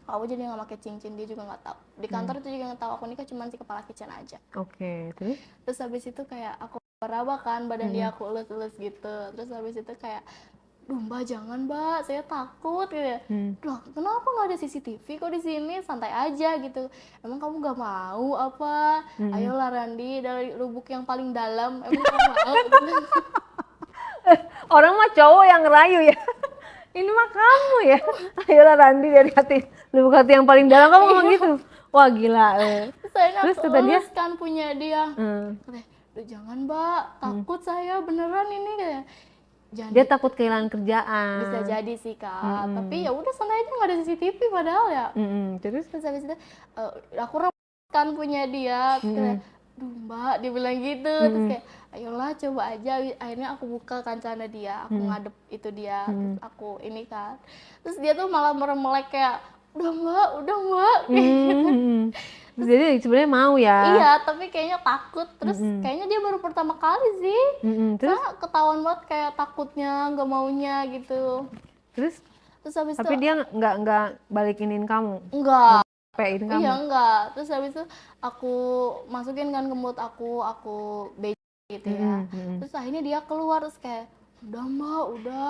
Aku jadi nggak pakai cincin, dia juga nggak tahu. Di kantor itu juga nggak tahu aku nikah, cuma si kepala kitchen aja.
Oke, terus?
Terus habis itu kayak aku meraba kan badan dia, aku elus-elus gitu. Terus habis itu kayak, duh mbak jangan mbak, saya takut gitu ya. Loh kenapa nggak ada CCTV kok di sini, santai aja gitu. Emang kamu nggak mau apa? Ayolah Randi, dari lubuk yang paling dalam, emang kamu mau?
Orang mah cowok yang ngerayu ya. Ini mah kamu ya. Ayolah Randi, dari hati, lubuk hati yang paling dalam kamu ngomong gitu. Wah gila.
Terus
kata dia,
kan punya dia. Katanya, duh jangan mbak, takut saya beneran ini kayak.
Dia takut kehilangan kerjaan.
Bisa jadi sih kak, tapi ya udah santai aja, nggak ada CCTV padahal ya.
Terus
habis itu aku kan punya dia, terus kayak, duh mbak, dia bilang gitu. Terus kayak, ayolah coba aja. Akhirnya aku buka kan celana dia, aku ngadep itu dia, terus aku ini kan, terus dia tuh malah meremelek kayak, udah mbak gitu.
Jadi sebenarnya mau ya.
Iya, tapi kayaknya takut. Terus kayaknya dia baru pertama kali sih.
Terus
Soalnya ketahuan banget kayak takutnya, nggak maunya gitu.
Terus
habis
tapi
itu
dia nggak balikinin kamu?
enggak.
Pein kamu?
Iya enggak. Terus habis itu aku masukin kan ke mulut aku beja gitu ya. Terus akhirnya dia keluar, terus kayak, udah mbak, udah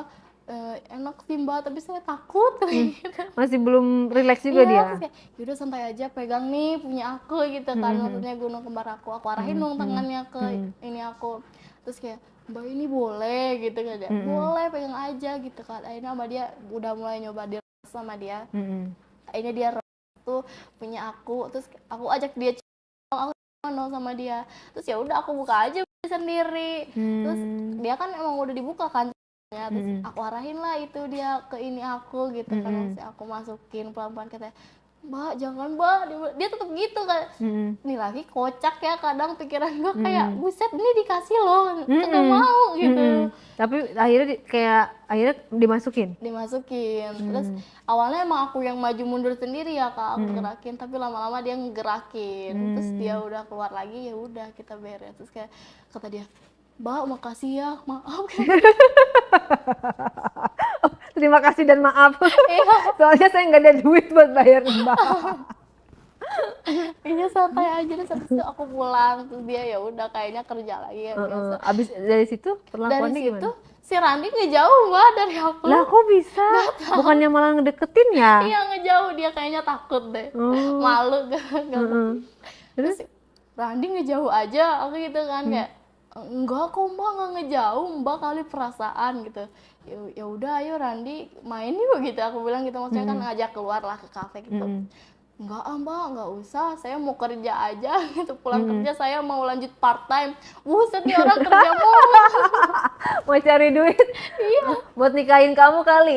enak sih mbak, tapi saya takut gitu.
Masih belum rileks juga dia?
Terus kayak, yaudah santai aja, pegang nih punya aku gitu kan. Maksudnya gunung kembar aku arahin dong tangannya ke ini aku. Terus kayak, mbak ini boleh gitu kan ya, boleh pegang aja gitu kan. Akhirnya sama dia udah mulai nyoba dia sama dia. Akhirnya dia tuh punya aku, terus aku ajak dia aku sama dia. Terus ya udah aku buka aja sendiri. Terus dia kan emang udah dibuka kan. Terus aku arahin lah itu dia ke ini aku gitu kan. Terus aku masukin pelan-pelan, katanya, mbak jangan mbak, dia tetap gitu kan. Nih lagi kocak ya kadang pikiran gue, kayak buset ini dikasih loh, nggak mau gitu.
Tapi akhirnya dimasukin.
Terus awalnya emang aku yang maju mundur sendiri ya kak, aku gerakin, tapi lama-lama dia ngerakin. Terus dia udah keluar lagi, ya udah kita beres. Terus kayak kata dia, mbak makasih ya, maaf.
Oh, terima kasih dan maaf. Soalnya saya nggak ada duit buat bayar mbak.
Ini santai aja. Terus habis itu aku pulang, terus dia ya udah kayaknya kerja lagi ya biasa.
Abis dari situ perlakuannya gimana?
Dari situ si Randi ngejauh mbak dari aku.
Lah kok bisa? Bukannya malah ngedeketin ya?
Iya ngejauh, dia kayaknya takut deh, malu gak. Terus Randi ngejauh aja, aku gitu kan kayak, enggak kok mbak, nggak ngejauh mbak, kali perasaan gitu. Ya udah ayo Randi main yuk gitu, aku bilang gitu, maksudnya kan ngajak keluar lah ke kafe gitu. Enggak mbak, nggak usah, saya mau kerja aja gitu, pulang kerja saya mau lanjut part time. Buset nih orang kerja mulu.
Mau cari duit? Iya. Buat nikahin kamu kali.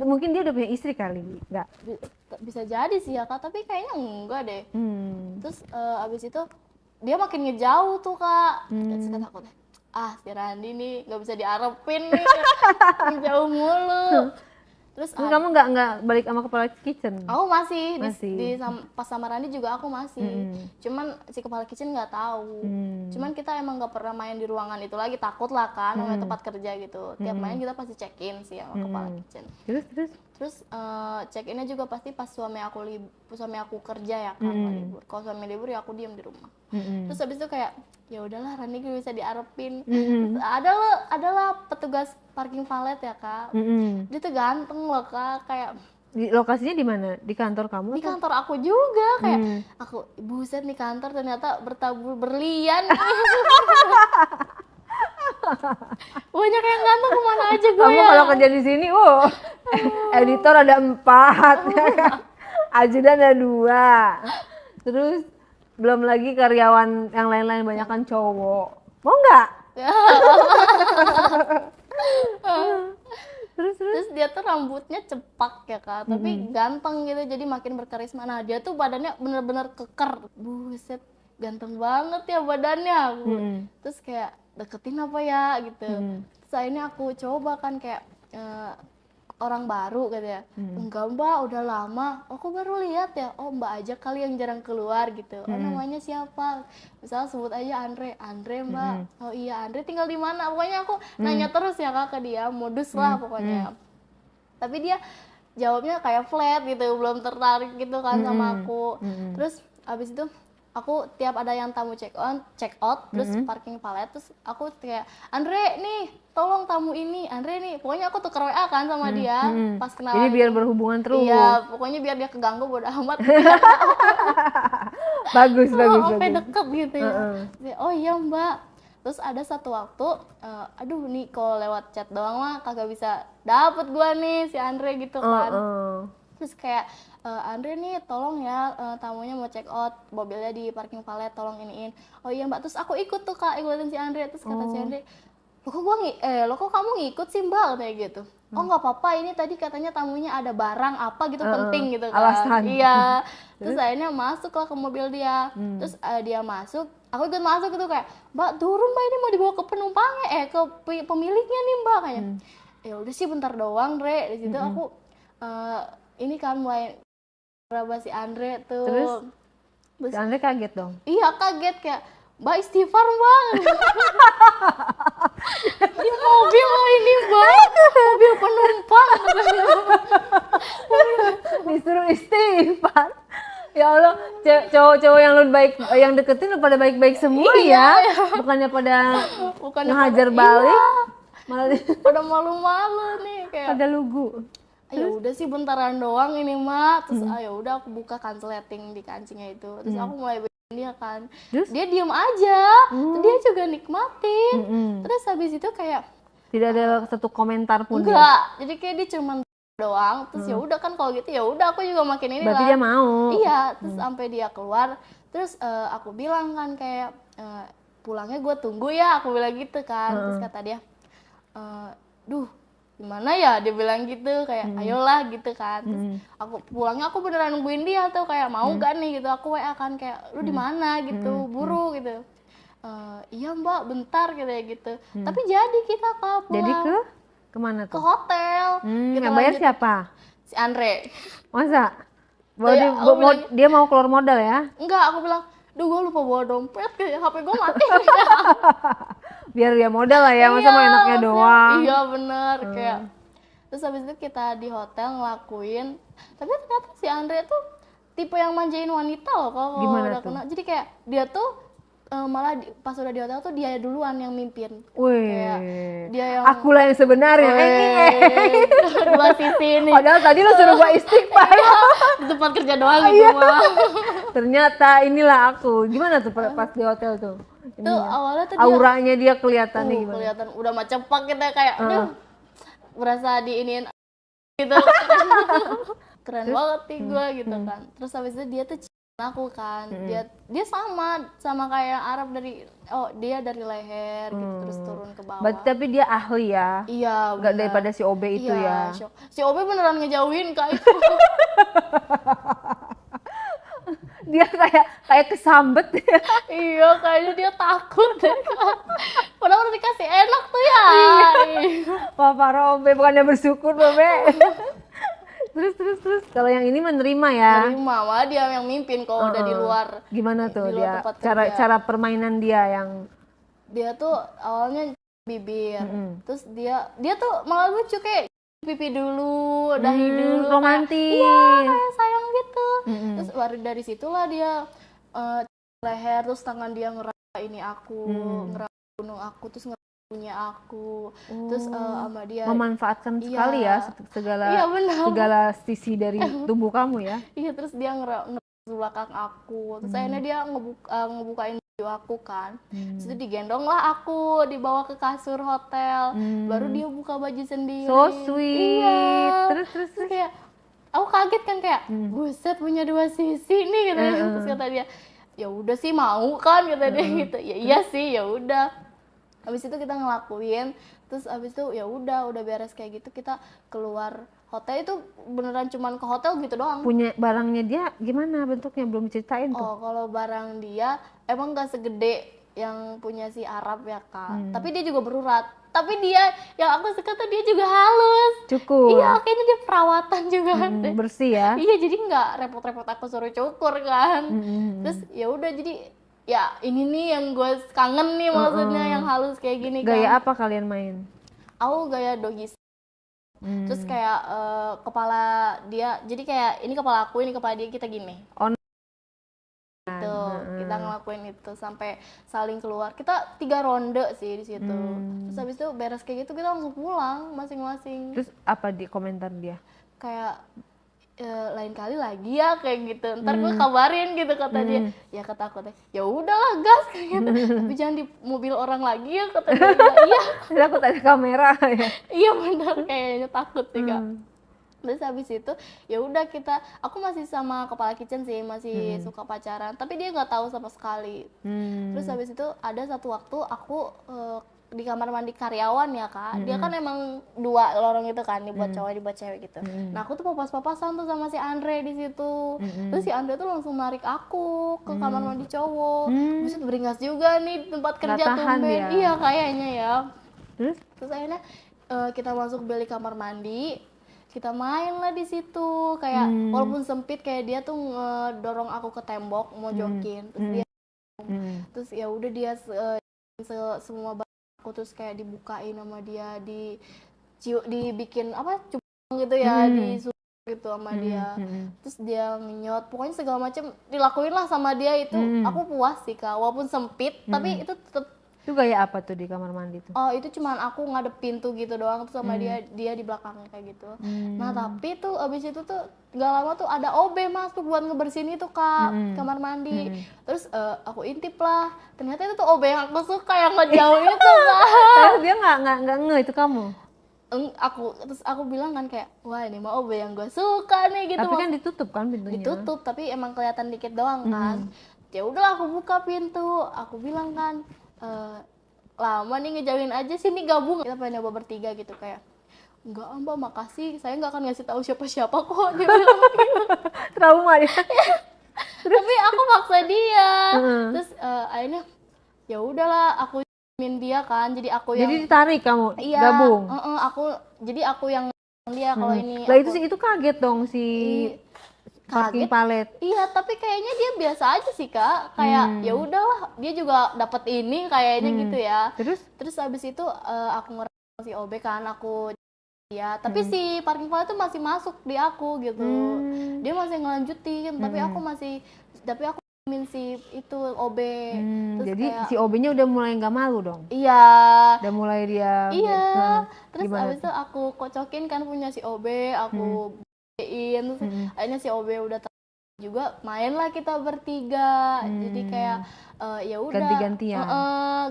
Mungkin dia udah punya istri kali, nggak?
Bisa jadi sih ya kak, tapi kayaknya enggak deh. Terus abis itu dia makin ngejauh tuh kak. Terus kata aku, si Randi nih nggak bisa diarepin nih, jauh mulu. Terus
Kamu nggak balik sama kepala kitchen?
aku masih. Pas sama Randi juga aku masih. Cuman si kepala kitchen nggak tahu. Cuman kita emang nggak pernah main di ruangan itu lagi, takut lah kan, namanya tempat kerja gitu. Tiap main kita pasti check in sih sama kepala kitchen. Terus check innya juga pasti pas suami aku kerja ya kan, libur. Kalau suami libur ya aku diam di rumah. Terus habis itu kayak ya udahlah, Rani gue bisa diarepin. Adalah petugas parking valet ya kak. Dia tuh ganteng loh kak, kayak
di lokasinya di mana? Di kantor kamu?
Di kantor aku juga, kayak aku buset nih kantor ternyata bertabur berlian. Banyak yang ganteng, kemana aja gue
kamu
ya.
kalau kerja di sini, editor ada 4, ajudan ada 2, terus belum lagi karyawan yang lain-lain banyak kan cowok. Mau nggak? Terus
dia tuh rambutnya cepak ya kak, tapi ganteng gitu, jadi makin berkarisma. Nah dia tuh badannya bener-bener keker, buset ganteng banget ya badannya. Terus kayak deketin apa ya gitu. Terus akhirnya aku coba kan kayak orang baru gitu ya. Enggak mbak, udah lama. Aku baru lihat ya. Oh mbak aja kali yang jarang keluar gitu. Oh namanya siapa? Misalnya sebut aja Andre mbak. Oh iya Andre, tinggal di mana? Pokoknya aku nanya terus ya kak ke dia, modus lah pokoknya. Tapi dia jawabnya kayak flat gitu, belum tertarik gitu kan sama aku. Terus abis itu aku tiap ada yang tamu check out, terus parking valet, terus aku kayak Andre nih, tolong tamu ini, Andre nih, pokoknya aku tuker WA kan sama dia pas kenalan.
Jadi biar berhubungan terus.
Iya, pokoknya biar dia keganggu bodo amat.
bagus.
Sampai deket gitu ya. Oh iya mbak. Terus ada satu waktu, aduh nih kalau lewat chat doang mah kagak bisa dapet gua nih si Andre gitu kan. Terus kayak Andre nih tolong ya, tamunya mau check out, mobilnya di parking valet, tolong iniin. Oh iya mbak, terus aku ikut tuh kak, ikutin si Andre. Terus kata si Andre, lo kok kamu ngikut sih mbak, kayak gitu. Oh nggak apa-apa, ini tadi katanya tamunya ada barang apa gitu penting gitu kan.
Alasan.
Iya. Terus akhirnya masuklah ke mobil dia. Terus dia masuk, aku ikut masuk gitu kayak, mbak turun mbak, ini mau dibawa ke penumpangnya, ke pemiliknya nih mbak kayaknya. Ya udah sih bentar doang Re. Di situ aku ini kan mulai berapa si Andre tuh.
Terus si Andre kaget dong?
Iya kaget, kayak mbak istighfar mbak. Di mobil ini mbak, mobil penumpang.
Disuruh istighfar. Ya Allah, cowok-cowok yang deketin lu pada baik-baik semua ya. Bukannya pada ngehajar balik, malah
pada malu-malu nih kayak.
Pada lugu.
Ya udah sih bentaran doang ini mak. Terus ya udah aku buka kansleting di kancingnya itu. Terus aku mulai dia kan. Dia diem aja. Dia juga nikmatin. Terus habis itu kayak
tidak ada satu komentar pun.
Enggak. Jadi kayak dia cuma doang. Terus ya udah kan kalau gitu ya udah aku juga makin ini.
Berarti dia mau.
Iya. Terus sampai dia keluar. Terus aku bilang kan kayak pulangnya gue tunggu ya. Aku bilang gitu kan. Terus kata dia, gimana ya, dia bilang gitu kayak ayolah gitu kan. Terus aku pulangnya aku beneran nungguin dia tuh kayak mau gak nih gitu. Aku WA kan kayak lu di mana gitu, buru gitu. Iya mbak bentar gitu. Tapi jadi kita pulang.
Jadi kemana tuh?
Ke hotel.
Yang bayar siapa?
Si Andre.
Masa? Dia mau keluar modal ya?
Enggak, aku bilang duh gue lupa bawa dompet, kayak HP gue mati.
Biar dia modal lah ya, masa mau enaknya doang.
Iya bener, kayak terus habis itu kita di hotel ngelakuin. Tapi ternyata si Andre tuh tipe yang manjain wanita loh kalau udah kena. Jadi kayak dia tuh malah pas udah di hotel tuh dia duluan yang mimpin.
Wih,
dia yang
akulah yang sebenarnya.
Dua sisi ini.
Padahal tadi lo suruh gua istighfar.
Di tempat kerja doang gitu mah.
Ternyata inilah aku. Gimana tuh pas di hotel tuh?
Tuh awalnya tuh
auranya dia kelihatan nih gimana?
Kelihatan udah macam cepak kita kayak berasa diiniin gitu. Keren banget nih gue gitu kan. Terus habis itu dia tuh aku kan, dia sama kayak Arab dia dari leher gitu terus turun ke bawah.
Berarti tapi dia ahli ya?
Iya.
Gak daripada si OB itu ya?
Si OB beneran ngejauhin kak itu.
dia kayak kesambet.
Iya, kayaknya dia takut deh. Padahal udah dikasih enak tuh ya.
Iya.
Iya.
Papa Robe bukannya bersyukur, Bobe. Terus kalau yang ini menerima ya.
Terima, malah dia yang mimpin kalau udah di luar.
Gimana tuh
di luar
dia
tempat kerja.
cara permainan dia yang
Dia tuh awalnya bibir. Terus dia tuh malah lucu kayak pipi dulu, dahi dulu.
romantis.
Iya, kayak sayang gitu. Terus baru dari situlah dia leher, terus tangan dia ngeraba ini aku, ngeraba gunung aku, terus ngeraba punya aku. Terus sama dia
memanfaatkan sekali ya segala
iya, benar.
segala sisi dari tubuh kamu ya.
Iya, terus dia ngeraba belakang aku. Terus akhirnya dia ngebukain baju aku kan. Terus itu digendong lah aku, dibawa ke kasur hotel. Baru dia buka baju sendiri.
So sweet.
Iya.
Terus
Kayak aku kaget kan kayak buset punya dua sisi nih gitu. Terus kata dia, ya udah sih mau kan kata dia gitu. Ya iya sih, ya udah. Habis itu kita ngelakuin, terus habis itu ya udah beres kayak gitu, kita keluar hotel. Itu beneran cuman ke hotel gitu doang.
Punya barangnya dia gimana bentuknya, belum ceritain tuh.
Oh, kalau barang dia emang gak segede yang punya si Arab ya Kak. Tapi dia juga berurat. Tapi dia yang aku suka tuh dia juga halus.
Cukur.
Iya, kayaknya dia perawatan juga.
Bersih ya.
Iya, jadi nggak repot-repot aku suruh cukur kan. Terus ya udah, jadi ya ini nih yang gue kangen nih maksudnya, yang halus kayak gini kan.
Gaya apa kalian main?
Aku gaya doggy. Terus kayak kepala dia, jadi kayak ini kepala aku, ini kepala dia, kita gini. Gitu, kita ngelakuin itu sampai saling keluar. Kita 3 ronde sih di situ. Terus habis itu beres kayak gitu kita langsung pulang masing-masing.
Terus apa di komentar dia?
Kayak lain kali lagi ya kayak gitu. Ntar gue kabarin gitu kata dia. Ya kata aku teh, ya udahlah gas kayak gitu. Tapi jangan di mobil orang lagi ya kata dia. Iya.
Takut ada kamera ya.
Iya benar, kayaknya takut sih Kak. Terus habis itu ya udah aku masih sama kepala kitchen sih, masih suka pacaran, tapi dia nggak tahu sama sekali. Terus habis itu ada satu waktu aku di kamar mandi karyawan ya Kak, dia kan emang 2 lorong itu kan, dibuat cowok dibuat cewek gitu. Nah aku tuh papas-papasan tuh sama si Andre di situ. Terus si Andre tuh langsung narik aku ke kamar mandi cowok. Terus beringas juga nih tempat kerja tumben. Iya kayaknya ya. Terus akhirnya kita masuk bilik kamar mandi, kita main lah di situ. Kayak walaupun sempit, kayak dia tuh ngedorong aku ke tembok mau jokin. Terus dia terus ya udah dia semua barang aku terus kayak dibukain sama dia, dibikin apa cupang gitu ya, disuruh gitu sama dia. Terus dia ngenyot, pokoknya segala macam dilakuin lah sama dia itu. Aku puas sih Kak, walaupun sempit tapi itu tetap.
Itu gaya apa tuh di kamar mandi tuh?
Oh, itu cuman aku ngadep pintu gitu doang, terus sama dia di belakangnya kayak gitu. Nah tapi tuh abis itu tuh gak lama tuh ada OB masuk buat ngebersihin itu Kak, kamar mandi. Terus aku intip lah, ternyata itu tuh OB yang aku suka, yang ngejauh itu Kak.
Terus dia nggak nge itu kamu?
Terus aku bilang kan kayak, wah ini mah OB yang gue suka nih gitu.
Tapi kan ditutup kan pintunya?
Ditutup, tapi emang kelihatan dikit doang kan. Ya udah aku buka pintu, aku bilang kan, lama nih ngejauhin aja sini gabung, kita pengen nyoba bertiga gitu. Kayak enggak Mbak, makasih, saya nggak akan ngasih tahu siapa-siapa kok, dia bilang gitu.
Trauma dia.
Tapi aku maksa dia. Terus akhirnya ya udahlah, aku min dia kan, jadi aku yang
jadi ditarik kamu gabung.
Jadi aku yang dia kalau ini.
Lah itu kaget dong si parking palet.
Iya, tapi kayaknya dia biasa aja sih Kak. Kayak ya udahlah, dia juga dapat ini kayaknya gitu ya. Terus habis itu aku ngerasa si OB kan, aku ya, tapi si parking palet tuh masih masuk di aku gitu. Dia masih ngelanjutin, tapi aku min si itu OB.
Jadi
kayak,
si OB-nya udah mulai nggak malu dong.
Iya.
Udah mulai dia.
Iya. Terus habis itu aku kocokin kan punya si OB, aku terus akhirnya si OB udah juga, mainlah kita bertiga. Jadi kayak ya udah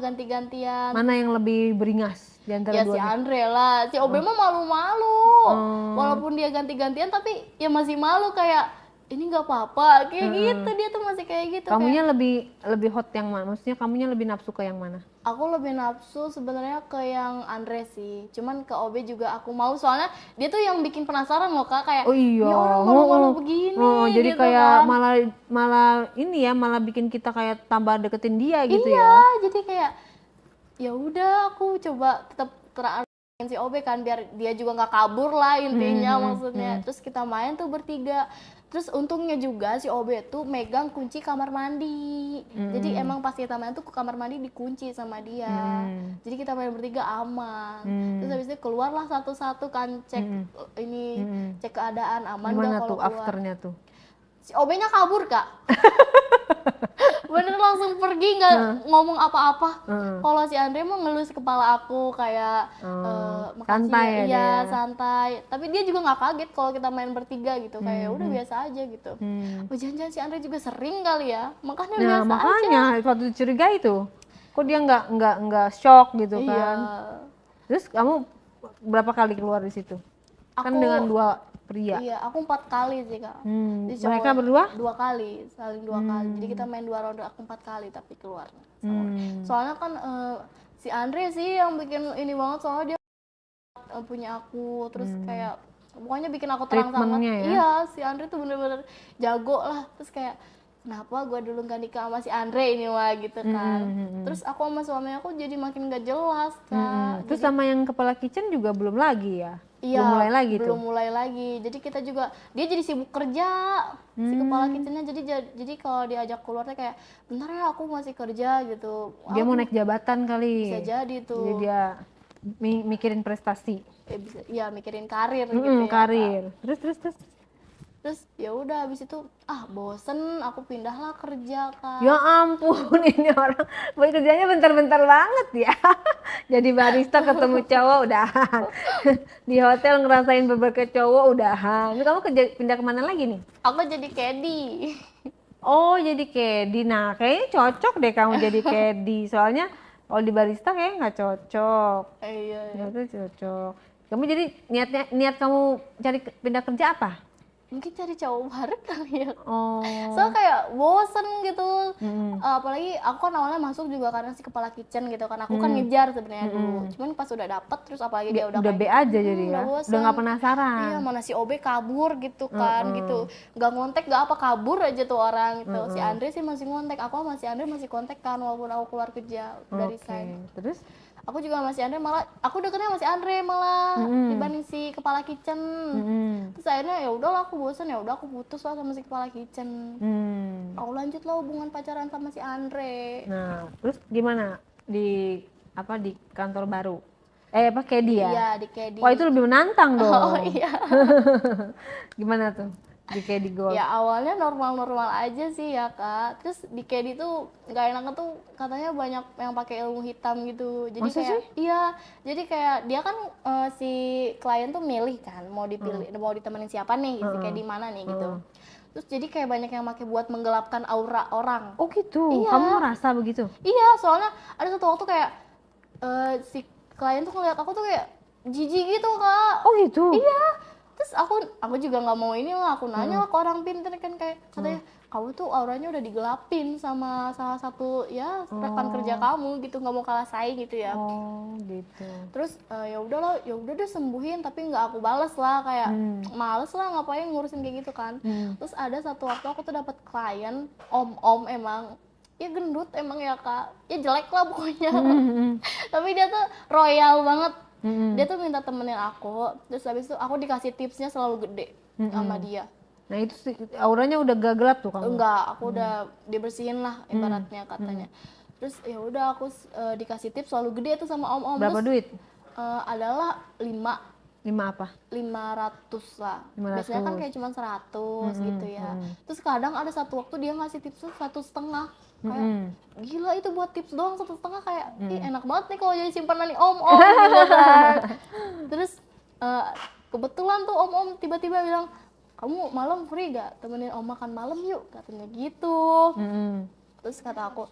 ganti-gantian.
Mana yang lebih beringas di antara
duanya? Ya si Andre lah, si OB mah malu-malu. Walaupun dia ganti-gantian tapi ya masih malu, kayak ini nggak apa-apa kayak gitu, dia tuh masih kayak gitu.
Kamunya lebih hot yang mana? Maksudnya kamunya lebih nafsu ke yang mana?
Aku lebih nafsu sebenarnya ke yang Andre sih, cuman ke OB juga aku mau, soalnya dia tuh yang bikin penasaran loh Kak, kayak
Oh iya,
ini orang malu-malu begini
jadi
gitu
kayak
kan.
malah ini ya, malah bikin kita kayak tambah deketin dia gitu
Iya,
ya.
jadi kayak ya udah aku coba tetap terakhir si OB kan, biar dia juga nggak kabur lah intinya maksudnya. Terus kita main tuh bertiga. Terus untungnya juga si OB tuh megang kunci kamar mandi. Jadi emang pas kita main tuh kamar mandi dikunci sama dia. Jadi kita main bertiga aman. Terus habis itu keluarlah satu-satu kan, cek ini, cek keadaan aman nggak
Gimana
kalau
tuh
keluar.
afternya tuh?
Si OB-nya kabur Kak. Bener langsung pergi, nggak ngomong apa-apa. Kalau si Andre mah ngelus kepala aku kayak makasih
santai
ya,
ya
iya
dia.
santai. Tapi dia juga nggak kaget kalau kita main bertiga gitu, kayak udah biasa aja gitu. Oh jangan-jangan si Andre juga sering kali ya, makanya
Nah
biasa aja.
makanya waktu dicurigai tuh, kok dia nggak shock gitu
Iya.
kan? Terus kamu berapa kali keluar di situ? Kan
Aku-
dengan 2 pria.
Iya, aku 4 kali sih Kak. Jadi
Mereka
cowok
berdua?
2 kali, saling 2 kali. Jadi kita main 2 ronde, aku 4 kali tapi keluarnya. Soalnya kan si Andre sih yang bikin ini banget, soalnya dia punya aku, terus kayak pokoknya bikin aku terang banget.
Treatmentnya ya?
Iya, si Andre tuh bener-bener jago lah. Terus kayak kenapa gue dulu gak nikah sama si Andre ini mah gitu kan. Terus aku sama suami aku jadi makin gak jelas Kak.
Terus sama yang kepala kitchen juga belum lagi ya?
Iya,
Belum mulai lagi
belum
tuh?
mulai lagi. Jadi kita juga, dia jadi sibuk kerja, si kepala kitchennya. Jadi kalau diajak keluar tuh kayak, bentar ya aku masih kerja gitu.
Dia mau naik jabatan kali.
Bisa jadi tuh.
Jadi dia mikirin prestasi.
Bisa, ya mikirin karir gitu ya.
Karir. Terus.
Terus ya udah habis itu bosen, aku pindahlah kerja Kak.
Ya ampun, ini orang boy kerjanya bentar-bentar banget ya. Jadi barista ketemu cowok udahan. Di hotel ngerasain beberapa cowok udahan. Ini kamu kerja pindah kemana lagi nih?
Aku jadi caddy.
Oh jadi caddy. Nah kayaknya cocok deh kamu jadi caddy. Soalnya kalau di barista kayaknya nggak cocok.
Iya.
Ya itu cocok. Kamu jadi niat kamu cari pindah kerja apa?
Mungkin cari cowok baru kali ya.
Oh.
So kayak bosen gitu. Apalagi aku kan awalnya masuk juga karena si kepala kitchen gitu kan. Aku kan ngejar sebenarnya dulu. Cuman pas udah dapet, terus apalagi dia udah
B
kayak
aja jadi ya.
bosen.
Udah nggak penasaran.
Iya, mana si OB kabur gitu kan gitu. Gak ngontek gak apa, kabur aja tuh orang gitu. Si Andre sih masih ngontek. Aku sama si Andre masih kontak kan walaupun aku keluar kerja dari resign.
Terus?
Aku juga sama si Andre malah, aku deketnya sama si Andre malah dibanding si kepala kitchen. Terus akhirnya ya udahlah aku bosen, ya udah aku putus lah sama si kepala kitchen. Aku lanjut lah hubungan pacaran sama si Andre.
Nah, terus gimana di kantor baru? Caddy ya?
Iya, di Caddy.
Wah, itu lebih menantang dong.
Oh iya.
Gimana tuh di Caddy Gold?
Ya awalnya normal-normal aja sih ya Kak. Terus di Caddy tuh nggak enaknya tuh katanya banyak yang pakai ilmu hitam gitu. Jadi
Masa
kayak
sih?
iya, jadi kayak dia kan si klien tuh milih kan mau dipilih, mau ditemenin siapa nih, si Caddy mana nih gitu. Terus jadi kayak banyak yang pakai buat menggelapkan aura orang.
Oh gitu,
Iya.
kamu merasa begitu?
Iya, soalnya ada satu waktu kayak si klien tuh ngeliat aku tuh kayak jijik gitu Kak.
Oh gitu?
Iya. Terus aku juga nggak mau ini lah, aku nanya lah ke orang pinter kan, kayak katanya kamu tuh auranya udah digelapin sama salah satu ya rekan kerja kamu gitu, nggak mau kalah saing gitu ya.
Oh gitu.
Terus ya udahlah, ya udah deh sembuhin, tapi nggak aku bales lah, kayak males lah ngapain ngurusin kayak gitu kan. Terus ada satu waktu aku tuh dapat klien om emang ya gendut emang ya Kak, ya jelek lah pokoknya. Tapi dia tuh royal banget. Dia tuh minta temenin aku, terus habis itu aku dikasih tipsnya selalu gede sama dia.
Nah itu auranya udah gak gelap tuh kamu?
Enggak, aku udah dibersihin lah ibaratnya katanya. Terus ya udah aku dikasih tips selalu gede tuh sama om-om.
Berapa
terus,
duit?
Adalah 5
apa?
500 lah.
500.
Biasanya kan kayak cuma 100 gitu ya. Terus kadang ada satu waktu dia ngasih tips tuh 1,5. Kayak gila itu buat tips doang 1,5, kayak ih enak banget nih kalau jadi simpanan nih om-om gitu kan. Terus kebetulan tuh om-om tiba-tiba bilang, kamu malam free gak? Temenin om makan malam yuk, katanya gitu. Terus kata aku,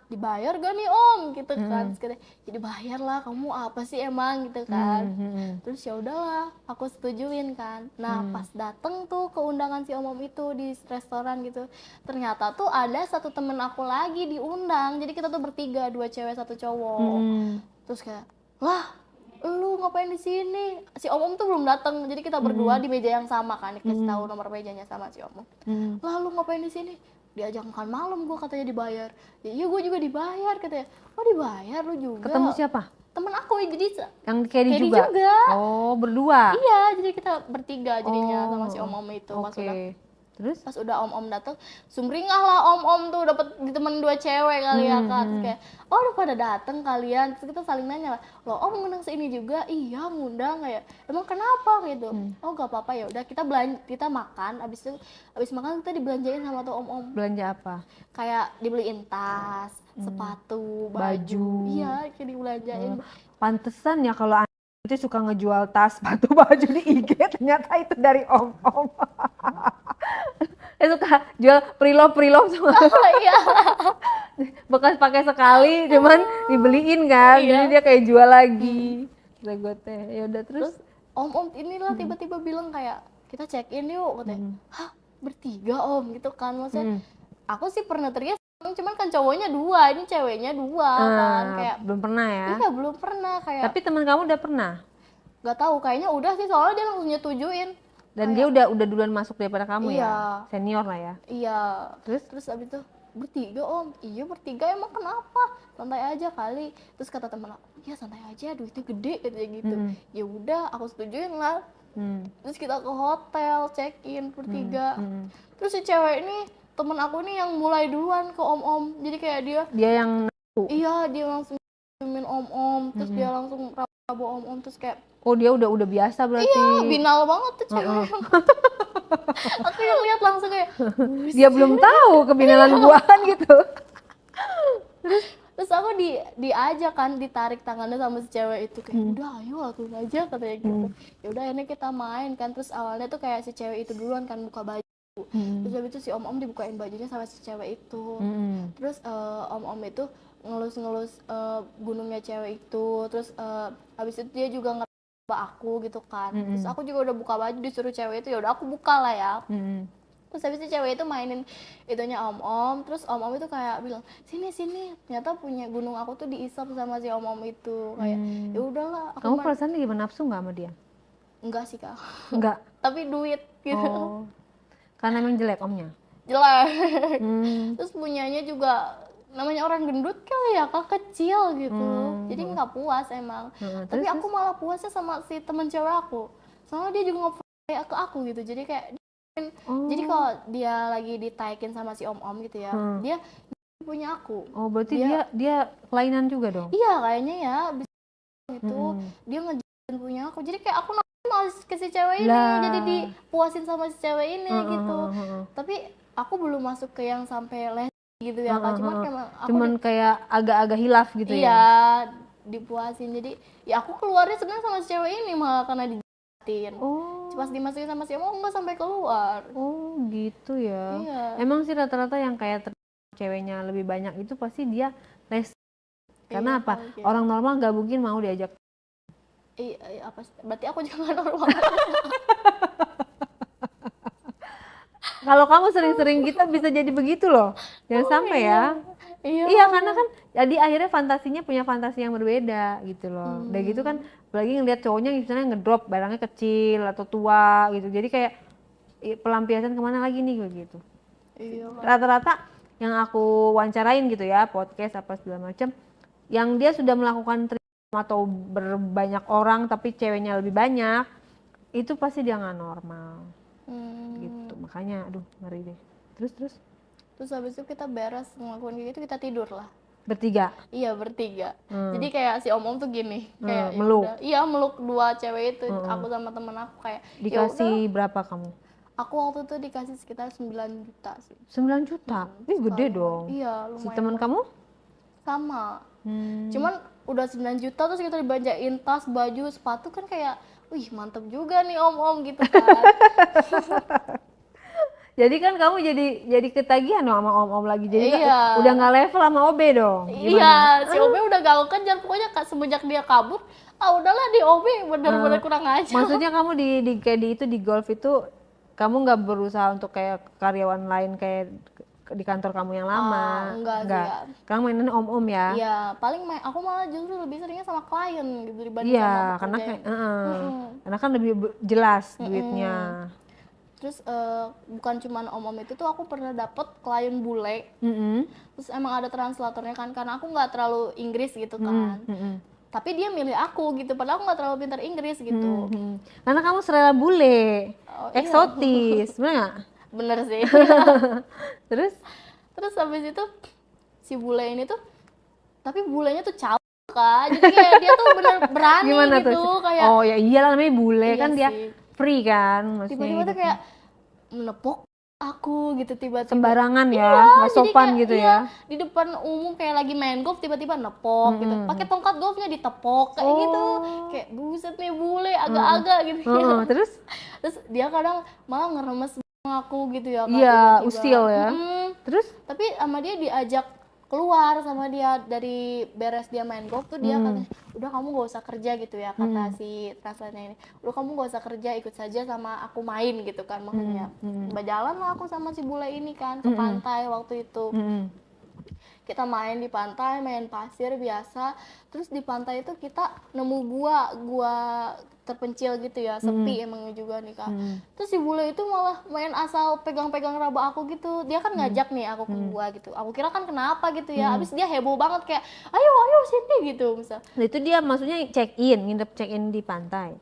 dibayar gak nih om gitu kan. Terus katanya ya dibayar lah, kamu apa sih emang gitu kan. Terus ya udahlah aku setujuin kan. Nah pas dateng tuh ke undangan si om itu di restoran gitu, ternyata tuh ada satu temen aku lagi diundang, jadi kita tuh bertiga, 2 cewek 1 cowok. Terus kayak lah lu ngapain di sini, si om tuh belum datang, jadi kita berdua di meja yang sama kan, dikasih tahu nomor mejanya sama si om. Lah lu ngapain di sini, diajak makan malam gua, katanya dibayar. Ya iya gua juga dibayar katanya. Oh dibayar lu juga.
Ketemu siapa?
Temen aku ya, jadi
Yang Kelly
Kelly
juga?
juga.
Oh berdua?
Iya, jadi kita bertiga jadinya sama si om itu.
Terus?
Pas udah om datang, sumringah lah om tuh dapat ditemenin 2 cewek kali ya kan. Terus kayak oh udah pada dateng kalian, terus kita saling nanya lah, loh om ngundang sini juga? Iya ngundang, kayak emang kenapa gitu. Oh gak apa-apa, ya udah kita makan, abis makan kita dibelanjain sama tuh om.
Belanja apa?
Kayak dibeliin tas, sepatu, baju. Iya kayak dibelanjain.
Pantesan ya kalau itu suka ngejual tas, sepatu, baju di IG, ternyata itu dari om-om. Suka jual preloved semua.
Iya.
Bekas pakai sekali, cuman dibeliin kan, jadi dia kayak jual lagi. Gue teh, ya udah terus.
Om inilah tiba-tiba bilang kayak kita check in yuk katanya. Hah bertiga om gitu kan, maksudnya aku sih pernah teriak, cuman kan cowoknya 2, ini ceweknya 2 kan, kayak
belum pernah ya?
Iya belum pernah kayak.
Tapi teman kamu udah pernah?
Gak tahu, kayaknya udah sih, soalnya dia langsung nyetujuin.
Dan
kayak,
dia udah duluan masuk daripada kamu
iya,
ya? Senior lah ya?
Iya. Terus abis itu bertiga om, iya bertiga emang kenapa? Santai aja kali. Terus kata teman aku, ya santai aja, duitnya gede katanya gitu. Ya udah, aku setujuin lah. Terus kita ke hotel, check in bertiga. Terus si cewek ini, temen aku nih yang mulai duluan ke om. Jadi kayak
dia yang
iya, dia langsung minum om. Terus dia langsung rabu om. Terus kayak
oh dia udah biasa berarti.
Iya, binal banget tuh cewek. Aku yang lihat langsung kayak
dia belum tahu kebinalan gua kan gitu.
Terus aku diajak kan, ditarik tangannya sama si cewek itu kayak udah ayo lakuin aja katanya gitu. Ya udah ini kita main kan. Terus awalnya tuh kayak si cewek itu duluan kan buka baju. Terus habis itu si om dibukain bajunya sama si cewek itu. Terus om itu ngelus gunungnya cewek itu. Terus habis itu dia juga aku gitu kan. Terus aku juga udah buka baju, disuruh cewek itu, ya udah aku buka lah ya. Terus habis itu cewek itu mainin itunya om. Terus om itu kayak bilang sini ternyata punya gunung aku tuh diisap sama si om itu. Kayak ya udahlah.
Kamu perasaan gimana, nafsu nggak sama dia?
Enggak sih kak.
Enggak.
Tapi duit gitu.
Oh. Karena emang jelek omnya.
Jelek. Terus punyanya juga namanya orang gendut kali ya kak, kecil gitu. Jadi nggak puas emang. Tapi aku malah puasnya sama si temen cewek aku, soalnya dia juga kayak ke aku gitu. Jadi kayak jadi kalau dia lagi ditaikin sama si om gitu ya, dia punya aku.
Oh berarti dia kelainan juga dong?
Iya kayaknya ya bisa gitu. Dia ngejalan punya aku, jadi kayak aku malah ke si cewek ini jadi dipuasin sama si cewek ini gitu. Tapi aku belum masuk ke yang sampai gitu ya kak,
cuman kayak agak-agak hilaf gitu ya.
Iya, dipuasin. Jadi ya aku keluarnya sebenarnya sama si cewek ini malah karena dijahatin. Pas dimasukin sama si om nggak sampai keluar.
Oh gitu ya.
Iya.
Emang sih rata-rata yang kayak ceweknya lebih banyak itu pasti dia karena apa? Orang normal nggak mungkin mau diajak.
Iya, apa? Berarti aku juga normal.
Kalau kamu sering-sering kita bisa jadi begitu loh. Jangan sampai ya. Iya, karena kan jadi akhirnya fantasinya punya fantasi yang berbeda gitu loh. Udah gitu kan apalagi ngeliat cowoknya misalnya ngedrop barangnya kecil atau tua gitu. Jadi kayak pelampiasan kemana lagi nih gitu.
Iya.
Rata-rata yang aku wawancarain gitu ya, podcast apa segala macam, yang dia sudah melakukan atau berbanyak orang tapi ceweknya lebih banyak, itu pasti dia nggak normal. Gitu, makanya aduh ngeri deh. Terus
habis itu kita beres ngelakuin gitu, kita tidur lah
bertiga.
Iya bertiga. Jadi kayak si om tuh gini kayak
meluk.
Iya meluk 2 cewek itu. Aku sama temen aku kayak
dikasih berapa kamu?
Aku waktu itu dikasih sekitar 9 juta sih.
9 juta? Ih gede dong.
Iya lumayan.
Si teman kamu?
Sama. Cuman udah 9 juta terus kita dibanjain tas, baju, sepatu kan kayak wih mantep juga nih om gitu kan.
Jadi kan kamu jadi ketagihan dong sama om-om lagi. Jadi kan
Iya.
udah nggak level sama OB dong.
Iya, si Obe udah gak aku kejar, pokoknya semenjak dia kabur, udahlah di Obe bener-bener kurang aja.
Maksudnya kamu kayak di golf itu kamu nggak berusaha untuk kayak karyawan lain kayak di kantor kamu yang lama?
Enggak sih ya.
Kamu mainannya om-om ya?
Iya, paling aku malah justru lebih seringnya sama klien gitu dibanding
Iya,
sama
karena
pekerja.
kayak, karena kan lebih jelas duitnya.
Terus bukan cuman om-om itu tuh, aku pernah dapet klien bule. Terus emang ada translatornya kan, karena aku nggak terlalu Inggris gitu kan. Tapi dia milih aku gitu, padahal aku nggak terlalu pintar Inggris gitu.
Karena kamu selera bule,
Oh,
eksotis, bener nggak?
Bener sih.
Terus
habis itu si bule ini tuh, tapi bulenya tuh cowok kan, jadi kayak dia tuh bener berani
gimana
gitu
tuh?
kayak.
Oh ya iyalah namanya bule
Iya
kan dia
sih.
free kan, maksudnya
Tiba-tiba tuh
gitu.
kayak menepok aku gitu tiba-tiba.
Sembarangan ya,
Iya,
nggak
jadi
sopan
kayak,
gitu
iya,
ya.
di depan umum kayak lagi main golf tiba-tiba nepok gitu. Pakai tongkat golfnya ditepok kayak gitu. Kayak buset nih bule agak-agak gitu ya.
Terus
Terus dia kadang malah ngeremes aku gitu ya Kak,
iya
tiba-tiba.
usil ya. Terus
Tapi sama dia diajak keluar sama dia dari beres dia main golf tuh, dia katanya udah kamu gak usah kerja gitu ya, kata si translatornya ini, udah kamu gak usah kerja, ikut saja sama aku main gitu kan, maksudnya berjalan lah aku sama si bule ini kan ke pantai waktu itu. Kita main di pantai, main pasir biasa. Terus di pantai itu kita nemu gua terpencil gitu ya, sepi emangnya juga nih Kak. Terus si bule itu malah main asal pegang-pegang raba aku gitu. Dia kan ngajak nih aku ke gua gitu. Aku kira kan kenapa gitu ya. Abis dia heboh banget kayak, ayo sini gitu misal.
nah, itu dia maksudnya nginep check in di pantai.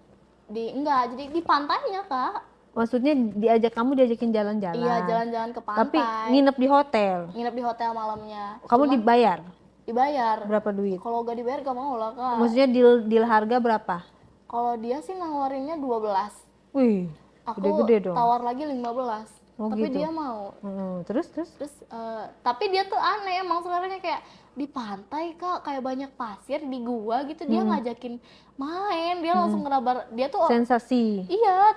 Enggak, jadi di pantainya Kak.
Maksudnya diajakin jalan-jalan.
Iya, jalan-jalan ke pantai.
Tapi nginep di hotel.
Nginep di hotel malamnya.
Kamu dibayar?
Dibayar.
Berapa duit?
Kalau gak dibayar gak mau lah Kak.
Maksudnya deal harga berapa?
Kalau dia sih nawarinnya 12.
Wih,
Aku
gede-gede dong.
tawar lagi 15.
Oh,
Tapi
gitu.
dia mau.
Terus?
Tapi dia tuh aneh emang sebenarnya, kayak di pantai Kak, kayak banyak pasir di gua gitu, dia ngajakin main, dia langsung ngerabar, dia tuh
Sensasi.
iya.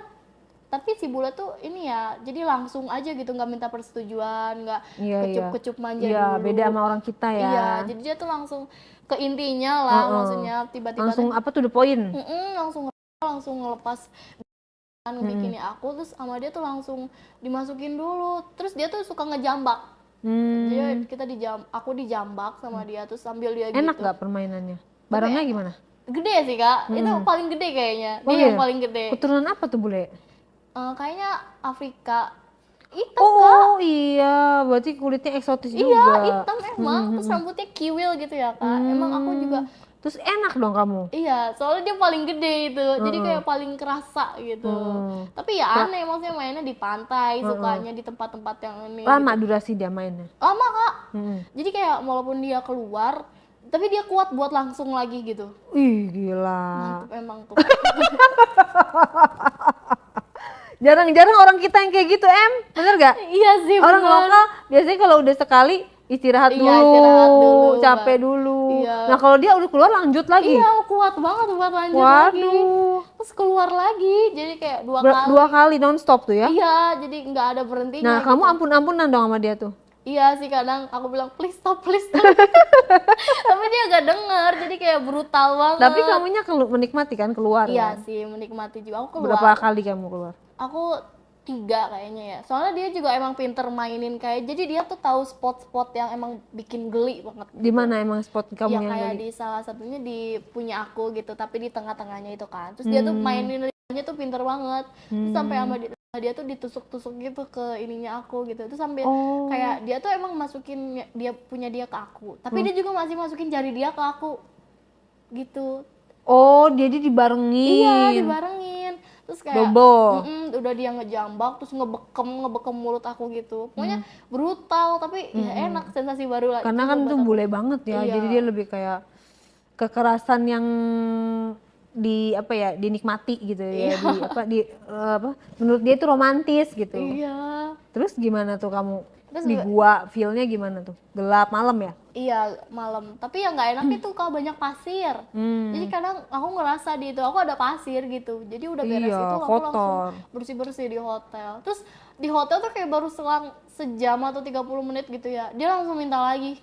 Tapi si bule tuh ini ya, jadi langsung aja gitu, nggak minta persetujuan, nggak kecup-kecup manja
Iya,
dulu.
beda sama orang kita ya.
Iya, jadi dia tuh langsung ke intinya lah, maksudnya tiba-tiba
langsung apa tuh the point?
langsung ngelepas kan, bikini aku, terus sama dia tuh langsung dimasukin dulu, terus dia tuh suka ngejambak. Aku dijambak sama dia, terus sambil dia
Enak
gitu.
nggak permainannya? Barangnya gimana?
Gede sih Kak, itu paling gede kayaknya.
Oh,
Dia
iya?
yang paling gede.
Keturunan apa tuh bule?
Kayaknya Afrika. Hitam Kak.
Oh iya, berarti kulitnya eksotis juga.
Iya, hitam emang. Terus rambutnya kiwil gitu ya Kak. Emang aku juga.
Terus enak dong kamu?
Iya, soalnya dia paling gede itu. Jadi kayak paling kerasa gitu. Tapi ya aneh, maksudnya mainnya di pantai, sukanya di tempat-tempat yang ini.
Lama durasi dia mainnya?
Lama Kak. Jadi kayak walaupun dia keluar, tapi dia kuat buat langsung lagi gitu.
Ih, gila.
Mantap emang tuh.
Jarang-jarang orang kita yang kayak gitu, bener gak?
Iya sih,
Orang
bener.
lokal biasanya kalau udah sekali istirahat
Iya,
dulu,
istirahat dulu,
capek
Mbak.
dulu.
Iya.
Nah kalau dia udah keluar lanjut lagi.
Iya, kuat banget buat lanjut lagi.
Waduh.
Terus keluar lagi, jadi kayak dua kali.
Dua kali non-stop tuh ya?
Iya, jadi nggak ada berhentinya.
Nah
gitu.
kamu ampun-ampunan dong sama dia tuh?
Iya sih, kadang aku bilang please stop. Tapi dia nggak denger, jadi kayak brutal banget.
Tapi kamunya menikmati kan keluar?
Iya
kan?
sih, menikmati juga. Aku keluar.
Berapa kali kamu keluar?
Aku 3 kayaknya ya. Soalnya dia juga emang pinter mainin kayak, jadi dia tuh tahu spot-spot yang emang bikin geli banget.
Di mana emang spot kamu
Ya
yang
kayak
lagi?
di salah satunya di punya aku gitu, tapi di tengah-tengahnya itu kan. Terus dia tuh mainin lidahnya tuh pinter banget. Terus sampai sama dia tuh ditusuk-tusuk gitu ke ininya aku gitu. Terus sambil kayak dia tuh emang masukin dia ke aku. Tapi dia juga masih masukin jari dia ke aku. Gitu.
Oh, jadi dibarengin.
Iya, dibarengin. Terus kayak
Double.
udah dia ngejambak, terus ngebekem mulut aku gitu. Pokoknya brutal, tapi ya enak, sensasi baru lah.
Karena kan itu bule banget ya,
Iya.
jadi dia lebih kayak kekerasan yang dinikmati gitu ya, menurut dia itu romantis gitu.
Iya.
Terus gimana tuh kamu
Terus
di gua, feel-nya gimana tuh? Gelap malam ya?
Iya, malam. Tapi yang nggak enak itu kalau banyak pasir. Jadi kadang aku ngerasa di itu aku ada pasir gitu. Jadi udah beres
Iya,
itu aku
kotor.
langsung bersih-bersih di hotel. Terus di hotel tuh kayak baru selang sejam atau 30 menit gitu ya, dia langsung minta lagi.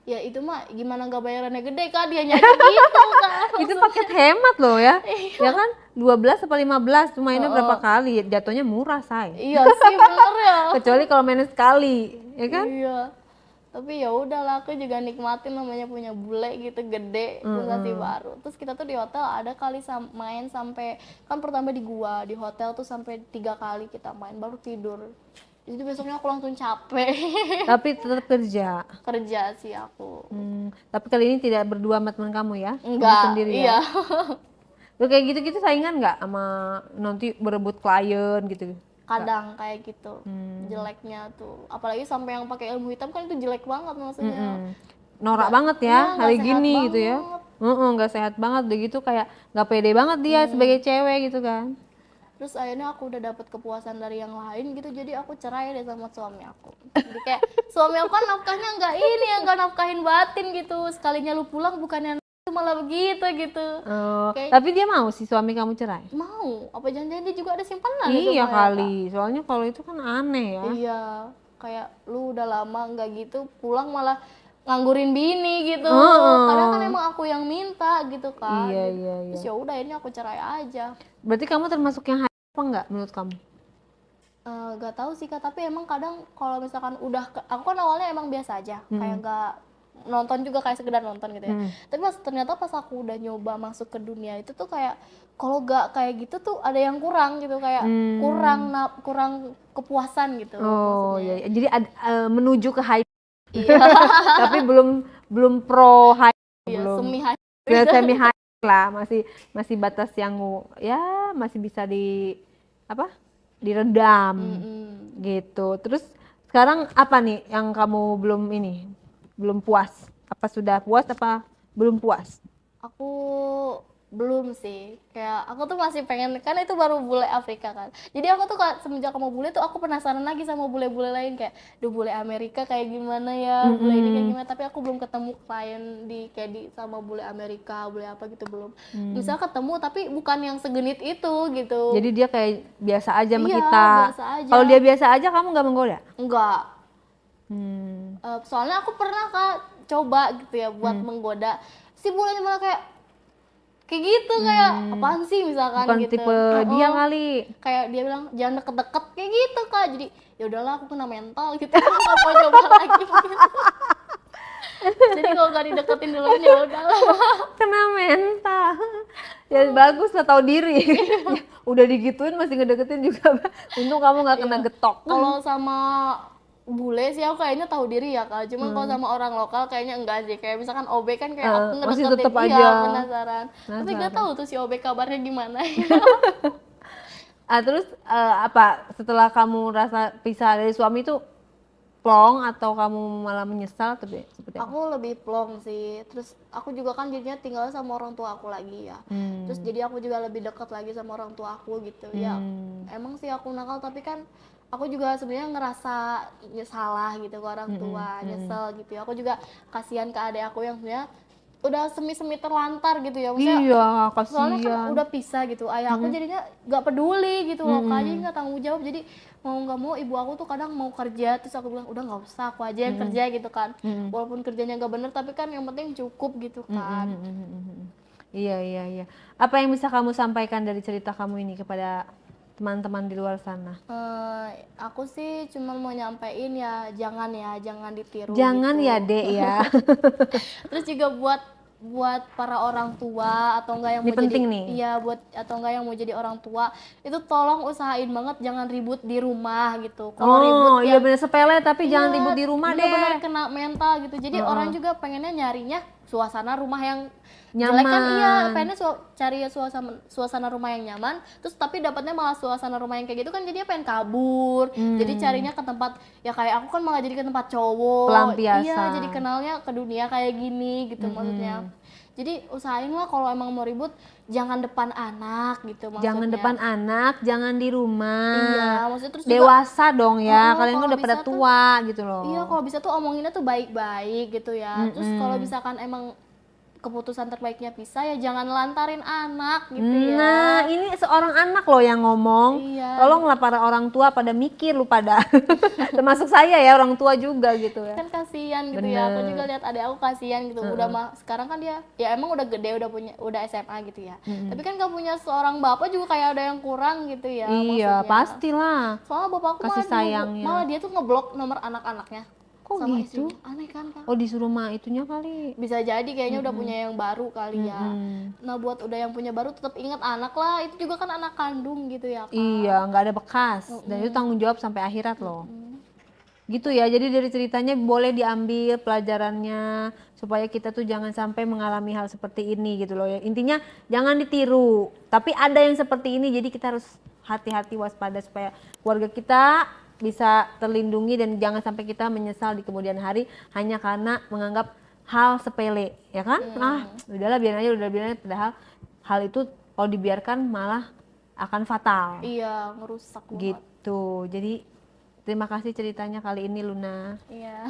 Ya itu mah gimana nggak bayarannya gede Kak, dia nyanyi gitu Kak.
Itu paket hemat loh ya. Ya kan 12 atau 15 cuma mainnya berapa kali, jatuhnya murah say.
Iya sih bener ya.
Kecuali kalau mainnya sekali, ya kan?
Iya. Tapi ya udahlah, aku juga nikmatin namanya punya bule gitu gede, sensasi baru. Terus kita tuh di hotel ada kali main sampai, kan pertama di gua, di hotel tuh sampai 3 kali kita main baru tidur. Jadi besoknya aku langsung capek.
Tapi tetap kerja.
Kerja sih aku.
Tapi kali ini tidak berdua sama teman kamu ya? Kamu
Enggak,
sendiri
iya.
ya? Lo kayak gitu-gitu saingan nggak sama nanti berebut klien gitu?
Kadang kayak gitu, jeleknya tuh. Apalagi sampai yang pakai ilmu hitam kan itu jelek banget maksudnya.
Norak banget ya
iya,
hari
nggak sehat
gini gitu ya. Nggak sehat banget, udah gitu kayak nggak pede banget dia sebagai cewek gitu kan.
Terus akhirnya aku udah dapet kepuasan dari yang lain gitu, jadi aku cerai deh sama suami aku. Jadi kayak suami aku kan nafkahnya nggak ini ya, nggak nafkahin batin gitu. Sekalinya lu pulang bukannya itu malah begitu gitu.
Tapi dia mau sih suami kamu cerai?
Mau, apa jangan-jangan dia juga ada simpanan gitu?
Iya kali, soalnya kalau itu kan aneh ya.
Iya, kayak lu udah lama nggak gitu, pulang malah nganggurin bini gitu. Kadang kan emang aku yang minta gitu kan.
Iya.
Terus ya udah ini aku cerai aja.
Berarti kamu termasuk yang hype apa enggak menurut kamu?
Gak tahu sih Kak, tapi emang kadang kalau misalkan udah aku kan awalnya emang biasa aja, kayak nggak nonton juga, kayak sekedar nonton gitu ya. Tapi ternyata pas aku udah nyoba masuk ke dunia itu tuh kayak kalau nggak kayak gitu tuh ada yang kurang gitu, kayak kurang kepuasan gitu.
Oh
maksudnya.
iya, jadi menuju ke hype.
Iya.
Tapi belum pro hype,
Iya,
belum
semi
hype lah, masih batas yang ya masih bisa diredam gitu. Terus sekarang apa nih yang kamu belum puas? Apa sudah puas apa belum puas?
Aku belum sih, kayak aku tuh masih pengen, kan itu baru bule Afrika kan, jadi aku tuh semenjak sama bule tuh aku penasaran lagi sama bule-bule lain, kayak bule Amerika kayak gimana ya, bule ini kayak gimana, tapi aku belum ketemu klien sama bule Amerika, bule apa gitu belum. Misalnya ketemu tapi bukan yang segenit itu gitu.
Jadi dia kayak biasa aja sama
Iya,
kita.
biasa aja.
Kalau dia biasa aja kamu nggak menggoda?
Enggak. Soalnya aku pernah coba gitu ya buat menggoda, si bulenya malah kayak gitu, kayak apaan sih misalkan
bukan
gitu.
Tipe dia kali.
Kayak dia bilang jangan deket-deket kayak gitu Kak. Jadi ya udahlah aku kena mental gitu. Aku nggak mau coba lagi. Gitu. Jadi kalau nggak dideketin dulu ya udahlah.
Kena mental. Ya bagus lah, tahu diri. Udah digituin masih ngedeketin juga. Untung kamu nggak kena getok.
Kalau sama bule sih aku kayaknya tahu diri ya Kak. Cuma kalau sama orang lokal kayaknya enggak sih. Kayak misalkan OB kan kayak aku
masih
ngedeketin,
tetep
iya
aja
penasaran. Tapi nggak tahu tuh si OB kabarnya gimana.
Terus apa setelah kamu rasa pisah dari suami itu plong atau kamu malah menyesal atau seperti apa?
Aku lebih plong sih. Terus aku juga kan jadinya tinggal sama orang tua aku lagi ya. Terus jadi aku juga lebih dekat lagi sama orang tua aku gitu. Ya emang sih aku nakal, tapi kan aku juga sebenarnya ngerasa salah gitu ke orang tua, nyesel gitu ya. Aku juga kasihan ke adik aku yang sebenarnya udah semi-semi terlantar gitu ya. Maksudnya,
iya,
soalnya kan
kasihan.
udah pisah gitu. Ayah aku jadinya gak peduli gitu loh, Kak. Jadi gak tanggung jawab. Jadi mau gak mau ibu aku tuh kadang mau kerja, terus aku bilang udah gak usah, aku aja yang kerja gitu kan. Walaupun kerjanya gak bener, tapi kan yang penting cukup gitu kan.
Iya. Apa yang bisa kamu sampaikan dari cerita kamu ini kepada teman-teman di luar sana?
Aku sih cuma mau nyampein ya jangan ditiru.
Jangan
gitu.
ya Dek ya.
Terus juga buat para orang tua atau enggak yang
ini
mau
penting
jadi
nih.
Iya, buat atau enggak yang mau jadi orang tua itu tolong usahain banget jangan ribut di rumah gitu. Kalau ribut
iya bener sepele tapi jangan
iya,
ribut di rumah
bener-bener
deh.
kena mental gitu. Jadi orang juga pengennya nyarinya suasana rumah yang
nyaman.
jelek kan, iya pengennya cari suasana rumah yang nyaman, terus tapi dapatnya malah suasana rumah yang kayak gitu kan, jadinya pengen kabur. Jadi carinya ke tempat ya kayak aku kan malah jadi ke tempat cowok.
Pelampiasan.
Iya, jadi kenalnya ke dunia kayak gini gitu maksudnya. Jadi usahain lah kalau emang mau ribut jangan depan anak gitu maksudnya.
Jangan depan anak, jangan di rumah.
Iya, maksudnya terus
dewasa juga, dong ya, kalian kan
kalau
udah pada
bisa
tua gitu loh.
Iya, kalau bisa tuh omonginnya tuh baik-baik gitu ya. Terus kalau misalkan emang keputusan terbaiknya pisah ya jangan lantarin anak gitu ya.
Nah, ini seorang anak loh yang ngomong.
Iya.
Tolonglah para orang tua pada mikir lu pada. Termasuk saya ya, orang tua juga gitu ya.
Kan kasihan gitu ya, aku
Bener.
juga lihat adek aku kasihan gitu. Udah sekarang kan dia ya emang udah gede, udah SMA gitu ya. Tapi kan gak punya seorang bapak juga kayak ada yang kurang gitu ya.
Iya,
maksudnya.
pastilah.
Soalnya bapak aku
Kasih
malah
sayangnya.
malah dia tuh ngeblok nomor anak-anaknya.
Kok
sama
gitu?
istrinya. Aneh kan Kak?
Oh, disuruh mah itunya kali.
Bisa jadi kayaknya udah punya yang baru kali ya. Nah buat udah yang punya baru tetap ingat anak lah, itu juga kan anak kandung gitu ya Kak.
Iya, nggak ada bekas. Dan itu tanggung jawab sampai akhirat loh. Gitu ya, jadi dari ceritanya boleh diambil pelajarannya supaya kita tuh jangan sampai mengalami hal seperti ini gitu loh ya. Intinya jangan ditiru, tapi ada yang seperti ini jadi kita harus hati-hati waspada supaya keluarga kita bisa terlindungi dan jangan sampai kita menyesal di kemudian hari hanya karena menganggap hal sepele, ya kan? Udahlah biarin aja, udah biarin aja, padahal hal itu kalau dibiarkan malah akan fatal.
Iya, ngerusak banget.
Gitu. Jadi terima kasih ceritanya kali ini Luna.
Iya.